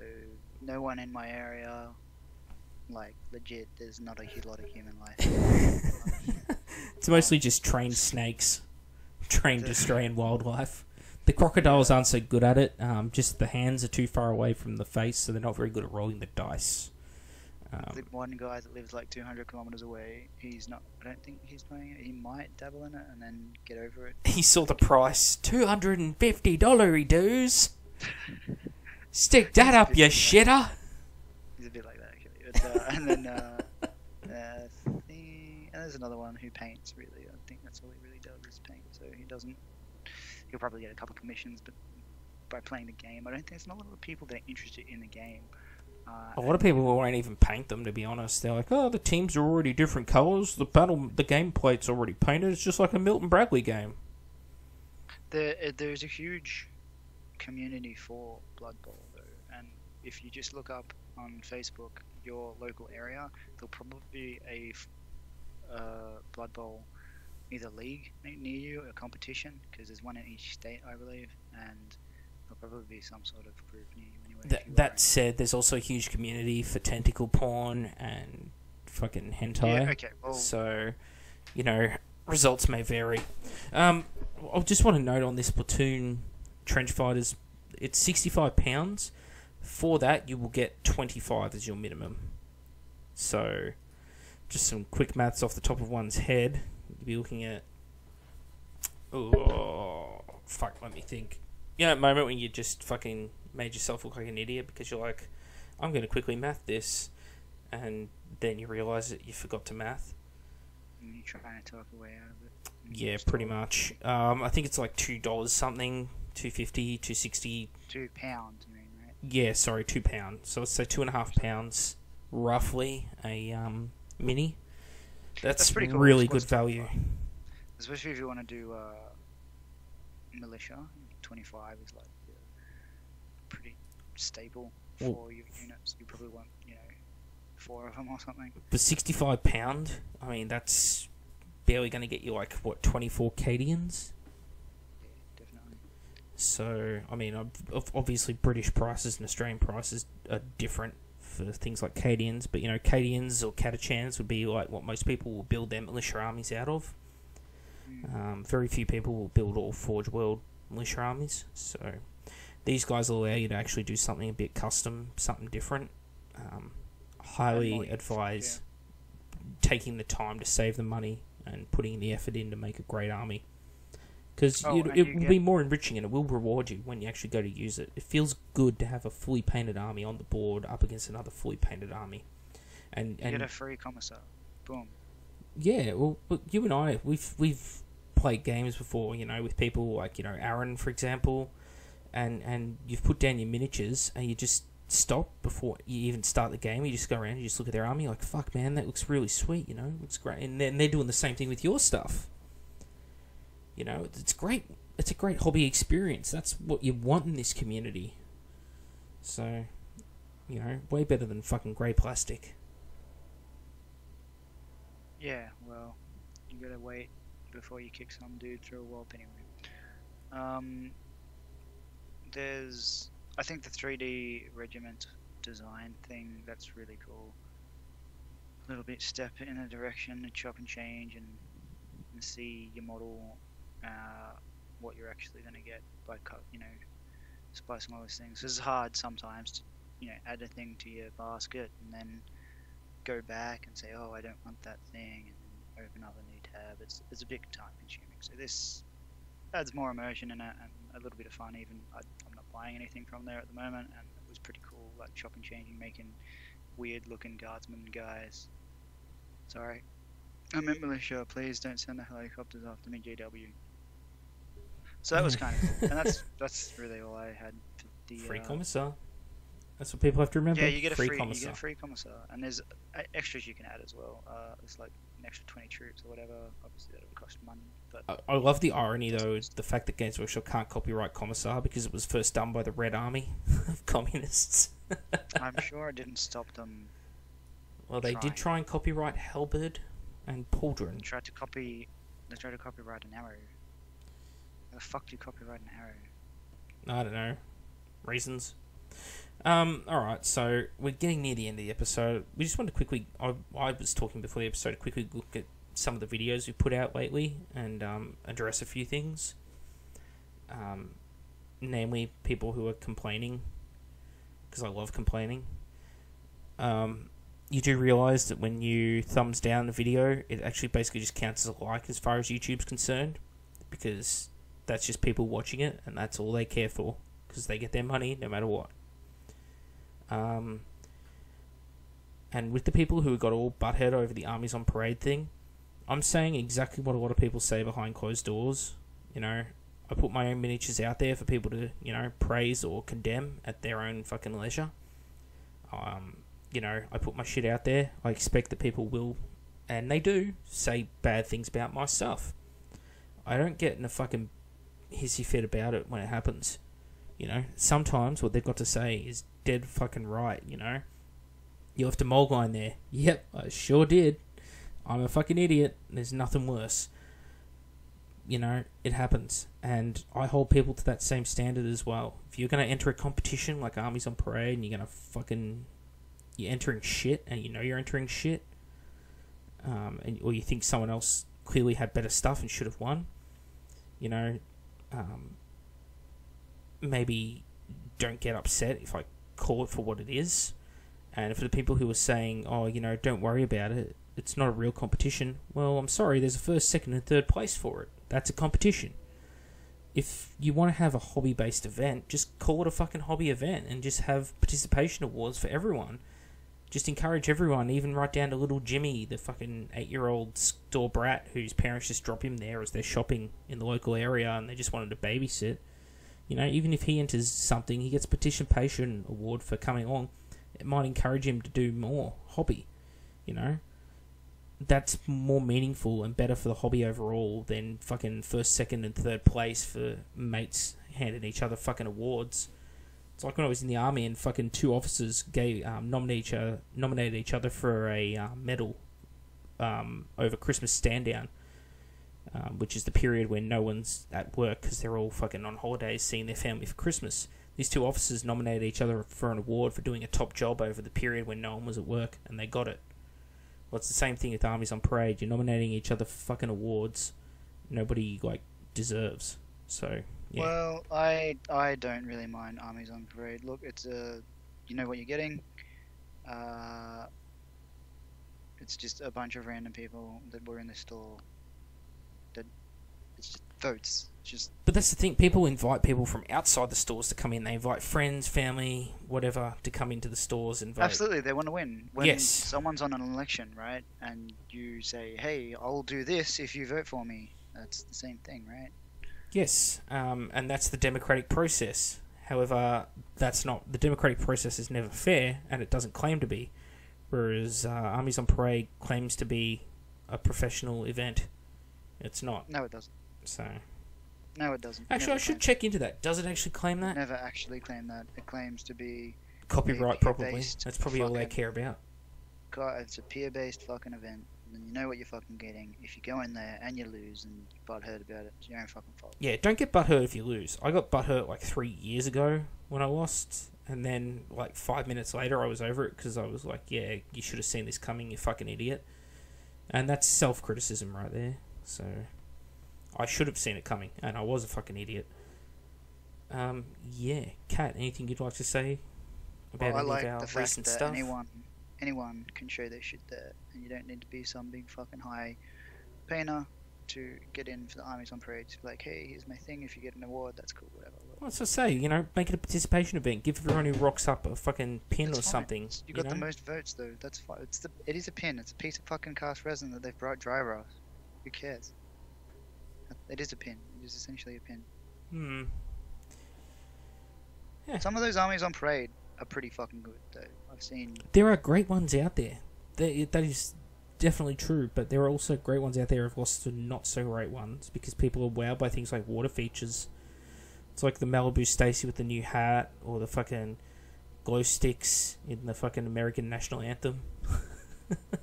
no one in my area, like, legit, there's not a lot of human life. It's mostly just trained snakes, trained Australian wildlife. The crocodiles aren't so good at it, just the hands are too far away from the face, so they're not very good at rolling the dice. The one guy that lives like 200 kilometers away, he's not, I don't think he's playing it. He might dabble in it and then get over it. He saw the price, $250 he does. Stick that up, you shitter. He's a bit like that, actually. But, and then, and there's another one who paints, really. I think that's all he really does is paint. So he'll probably get a couple of commissions, but by playing the game, I don't think there's not a lot of people that are interested in the game. A lot of people won't even paint them, to be honest. They're like, oh, the teams are already different colours. The gameplate's already painted. It's just like a Milton Bradley game. There's a huge community for Blood Bowl, though. And if you just look up on Facebook your local area, there'll probably be a Blood Bowl either league near you, a competition, because there's one in each state, I believe, and there'll probably be some sort of group near you anyway. That said, there's also a huge community for tentacle porn and fucking hentai. Yeah, okay, well, so, you know, results may vary. I just want to note on this Platoon Trench Fighters, it's £65. For that, you will get 25 as your minimum. So, just some quick maths off the top of one's head. You'll be looking at... Oh, fuck, let me think. You know, that moment when you just fucking made yourself look like an idiot because you're like, I'm going to quickly math this, and then you realise that you forgot to math. And you're trying to talk your way out of it. Yeah, pretty much. I think it's like $2 something, $2.50, $2.60. £2, you mean, right? Yeah, sorry, £2. So let's say £2.50, roughly, a mini. That's pretty cool. Really good value. Especially if you want to do militia. 25 is like pretty stable for your units. You probably want, 4 of them or something. For £65, I mean, that's barely going to get you like, what, 24 Cadians? Yeah, definitely. So, I mean, obviously British prices and Australian prices are different for things like Cadians, but, Cadians or Catachans would be like what most people will build their militia armies out of. Very few people will build all Forge World militia armies, so these guys will allow you to actually do something a bit custom, something different. Highly advise taking the time to save the money and putting the effort in to make a great army, because it will be more enriching and it will reward you when you actually go to use it. It feels good to have a fully painted army on the board up against another fully painted army, and you get a free commissar. Boom. Yeah, well, you and I, we've played games before, with people like, Aaron, for example, and you've put down your miniatures and you just stop before you even start the game. You just go around, you just look at their army, like, fuck, man, that looks really sweet, looks great. And then they're doing the same thing with your stuff. It's great. It's a great hobby experience. That's what you want in this community. So, way better than fucking grey plastic. Yeah, well, you gotta wait before you kick some dude through a wall anyway. I think the 3D regiment design thing, that's really cool. A little bit step in a direction and chop and change and see your model, what you're actually gonna get by splicing all those things. It's hard sometimes to, add a thing to your basket and then go back and say, oh, I don't want that thing, and then open up a new tab. It's a bit time consuming. So this adds more immersion in it and a little bit of fun. Even I'm not buying anything from there at the moment, and it was pretty cool, like chopping, changing, making weird looking guardsmen guys. Sorry. I'm in militia. Please don't send the helicopters after me, GW. So that was kind of cool, and that's really all I had for the free commissar. That's what people have to remember. Yeah, you get a free commissar. You get a free commissar, and there's extras you can add as well. There's like an extra 20 troops or whatever. Obviously, that would cost money. But I love the irony though, the fact that Games Workshop can't copyright commissar because it was first done by the Red Army of communists. I'm sure it didn't stop them. Well, they did try and copyright halberd and pauldron. They tried to copyright an arrow. How the fuck do you copyright an arrow? I don't know. Reasons. Alright, so we're getting near the end of the episode. We just wanted to quickly... I was talking before the episode, to quickly look at some of the videos we put out lately and address a few things. Namely, people who are complaining, because I love complaining. You do realise that when you thumbs down a video, it actually basically just counts as a like as far as YouTube's concerned, because that's just people watching it, and that's all they care for, because they get their money no matter what. And with the people who got all butthead over the Armies on Parade thing, I'm saying exactly what a lot of people say behind closed doors. You know, I put my own miniatures out there for people to, you know, praise or condemn at their own fucking leisure. You know, I put my shit out there. I expect that people will, and they do, say bad things about my stuff. I don't get in a fucking hissy fit about it when it happens. You know, sometimes what they've got to say is dead fucking right, you know. You left a mold line there. Yep, I sure did. I'm a fucking idiot. There's nothing worse. You know, it happens. And I hold people to that same standard as well. If you're going to enter a competition like Armies on Parade and you're going to fucking... You're entering shit and you know you're entering shit. Or you think someone else clearly had better stuff and should have won. You know, maybe don't get upset if I call it for what it is. And for the people who are saying, oh, you know, don't worry about it, it's not a real competition, well, I'm sorry, there's a first, second and third place for it. That's a competition. If you want to have a hobby-based event, just call it a fucking hobby event and just have participation awards for everyone. Just encourage everyone, even right down to little Jimmy, the fucking 8-year-old store brat whose parents just drop him there as they're shopping in the local area and they just wanted to babysit. You know, even if he enters something, he gets a participation award for coming along. It might encourage him to do more hobby, you know. That's more meaningful and better for the hobby overall than fucking first, second and third place for mates handing each other fucking awards. It's like when I was in the army and fucking two officers nominated each other for a medal over Christmas stand down, which is the period when no one's at work because they're all fucking on holidays seeing their family for Christmas. These two officers nominated each other for an award for doing a top job over the period when no one was at work, and they got it. Well, it's the same thing with Armies on Parade. You're nominating each other for fucking awards nobody, like, deserves. So, yeah. Well, I don't really mind Armies on Parade. Look, it's you know what you're getting. It's just a bunch of random people that were in the store. That it's just votes. But that's the thing. People invite people from outside the stores to come in. They invite friends, family, whatever, to come into the stores and vote. Absolutely, they want to win. When yes. Someone's on an election, right, and you say, "Hey, I'll do this if you vote for me." That's the same thing, right? Yes, and that's the democratic process. However, that's not... The democratic process is never fair, and it doesn't claim to be. Whereas Armies on Parade claims to be a professional event. It's not. No, it doesn't. So... No, it doesn't. Actually, I should check into that. Does it actually claim that? Never actually claim that. It claims to be... Copyright, probably. That's probably all they care about. It's a peer-based fucking event. And you know what you're fucking getting. If you go in there and you lose and butthurt about it, it's your own fucking fault. Yeah, don't get butthurt if you lose. I got butthurt like 3 years ago when I lost. And then like 5 minutes later I was over it because I was like, yeah, you should have seen this coming, you fucking idiot. And that's self-criticism right there. So... I should have seen it coming, and I was a fucking idiot. Yeah, Kat, anything you'd like to say about any of our recent stuff? Anyone can show their shit there, and you don't need to be some big fucking high painter to get in for the armies on parade. To be like, hey, here's my thing. If you get an award, that's cool. Whatever. Well, that's what I say. You know, make it a participation event. Give everyone who rocks up a fucking pin That's or fine. something. You got the most votes though. That's fine. It is a pin. It's a piece of fucking cast resin that they've brought dry rot. Who cares? It is a pin. It is essentially a pin. Yeah. Some of those armies on parade are pretty fucking good though. I've seen. There are great ones out there. That is definitely true, but there are also great ones out there who've lost to not so great ones because people are wowed by things like water features. It's like the Malibu Stacy with the new hat, or the fucking glow sticks in the fucking American national anthem.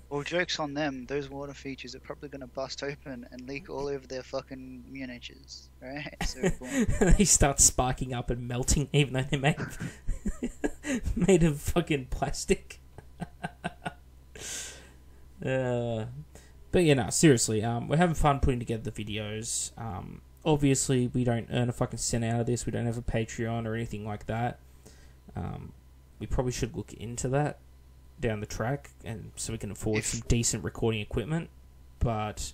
Well, joke's on them. Those water features are probably going to bust open and leak all over their fucking miniatures, right? So, They start sparking up and melting, even though they're made of fucking plastic. But seriously, we're having fun putting together the videos. Obviously, we don't earn a fucking cent out of this. We don't have a Patreon or anything like that. We probably should look into that down the track, and so we can afford some decent recording equipment. But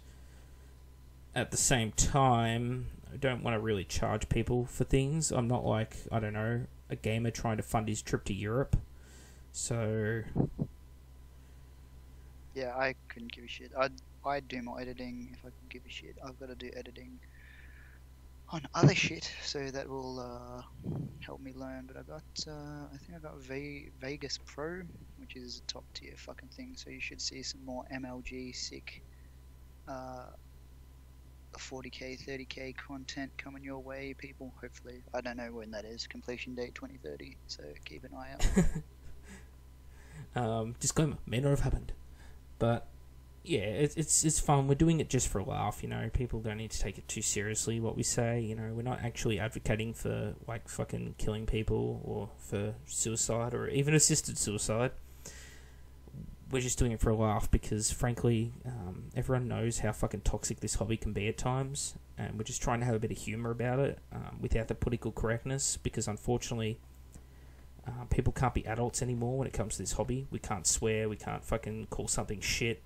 at the same time, I don't want to really charge people for things. I'm not like, I don't know, a gamer trying to fund his trip to Europe. So yeah, I couldn't give a shit. I'd do more editing if I could give a shit. I've got to do editing on other shit, so that will help me learn. But I think I got Vegas Pro, which is a top tier fucking thing. So you should see some more MLG sick 40k, 30k content coming your way, people. Hopefully, I don't know when that is. Completion date 2030. So keep an eye out. Disclaimer: may not have happened, but. Yeah, it's fun. We're doing it just for a laugh, People don't need to take it too seriously, what we say, We're not actually advocating for, like, fucking killing people or for suicide or even assisted suicide. We're just doing it for a laugh because, frankly, everyone knows how fucking toxic this hobby can be at times, and we're just trying to have a bit of humour about it without the political correctness because, unfortunately, people can't be adults anymore when it comes to this hobby. We can't swear, we can't fucking call something shit.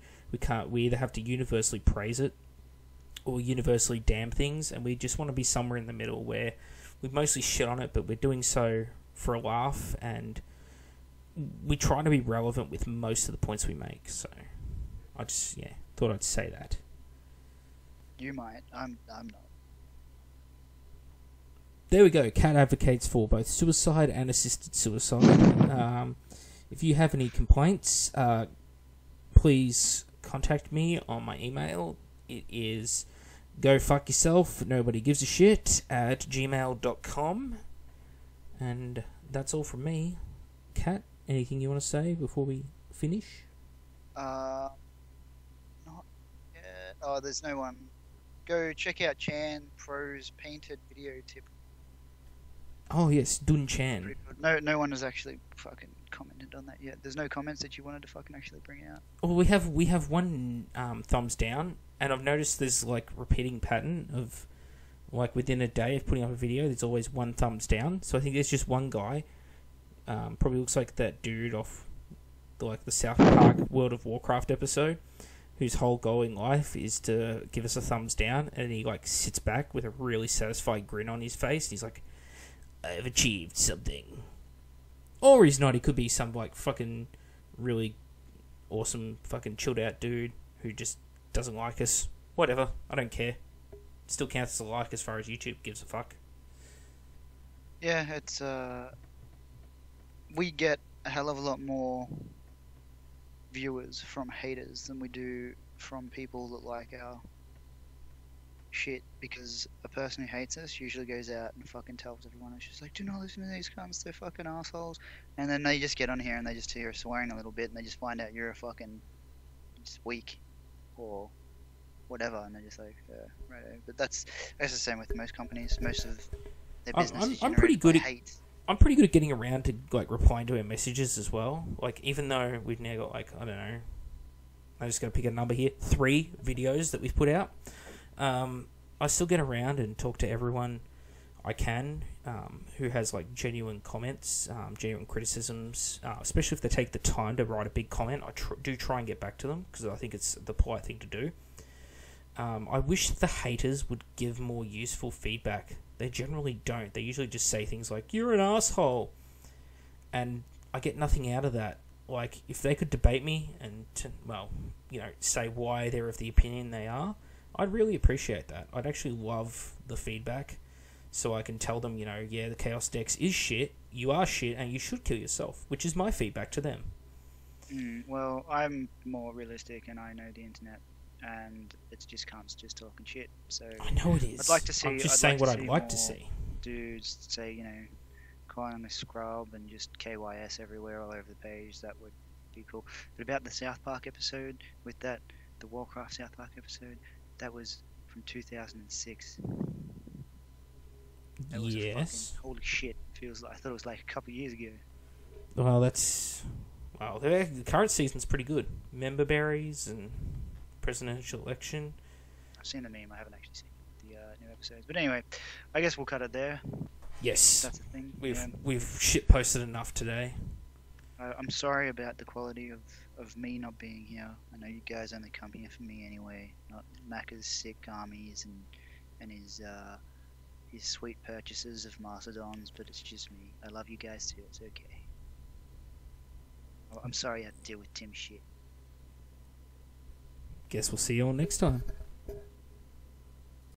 We either have to universally praise it or universally damn things, and we just want to be somewhere in the middle where we mostly shit on it, but we're doing so for a laugh, and we try to be relevant with most of the points we make. So I just thought I'd say that. You might. I'm not. There we go. Cat advocates for both suicide and assisted suicide. If you have any complaints, please contact me on my email. It is gofuckyourself@gmail.com. And that's all from me. Kat, anything you want to say before we finish? Not yet. Oh, there's no one. Go check out Chan Pro's painted video tip. Oh yes, Dun Chan. No one has actually fucking commented on that yet. There's no comments that you wanted to fucking actually bring out. Well, we have one thumbs down, and I've noticed there's like repeating pattern of like within a day of putting up a video, there's always one thumbs down. So I think there's just one guy, probably looks like that dude off the South Park World of Warcraft episode, whose whole goal in life is to give us a thumbs down, and he like sits back with a really satisfied grin on his face. He's like, I've achieved something. Or he's not. He could be some like fucking really awesome fucking chilled out dude who just doesn't like us. Whatever. I don't care. It still counts as a like as far as YouTube gives a fuck. Yeah, it's we get a hell of a lot more viewers from haters than we do from people that like our shit, because a person who hates us usually goes out and fucking tells everyone. It's just like, do not listen to these cunts, they're fucking assholes. And then they just get on here and they just hear us swearing a little bit, and they just find out you're a fucking just weak or whatever, and they're just like, right. But that's the same with most companies. Most of their business I'm pretty good at hate. I'm pretty good at getting around to like replying to our messages as well. Like, even though we've now got like, I don't know, I'm just gonna pick a number here, 3 videos that we've put out. I still get around and talk to everyone I can who has like genuine comments, genuine criticisms, especially if they take the time to write a big comment. I do try and get back to them because I think it's the polite thing to do. I wish the haters would give more useful feedback. They generally don't. They usually just say things like, "You're an asshole," and I get nothing out of that. Like, if they could debate me and, say why they're of the opinion they are, I'd really appreciate that. I'd actually love the feedback, so I can tell them, yeah, the Chaos Dex is shit, you are shit, and you should kill yourself, which is my feedback to them. Well, I'm more realistic, and I know the internet, and it's just cunts just talking shit. So I know it is. I'd like to see. I'm just saying what I'd like to see. Dudes say, calling me scrub and just KYS everywhere all over the page. That would be cool. But about the South Park episode, with the Warcraft South Park episode, that was from 2006. That was yes. Holy shit! I thought it was like a couple of years ago. Well, the current season's pretty good. Member berries and presidential election. I've seen the meme. I haven't actually seen the new episodes. But anyway, I guess we'll cut it there. Yes. That's the thing. We've shit posted enough today. I'm sorry about the quality of me not being here. I know you guys only come here for me anyway. Not Macca's sick armies and his sweet purchases of Mastodons, but it's just me. I love you guys too. It's okay. I'm sorry I had to deal with Tim's shit. Guess we'll see you all next time.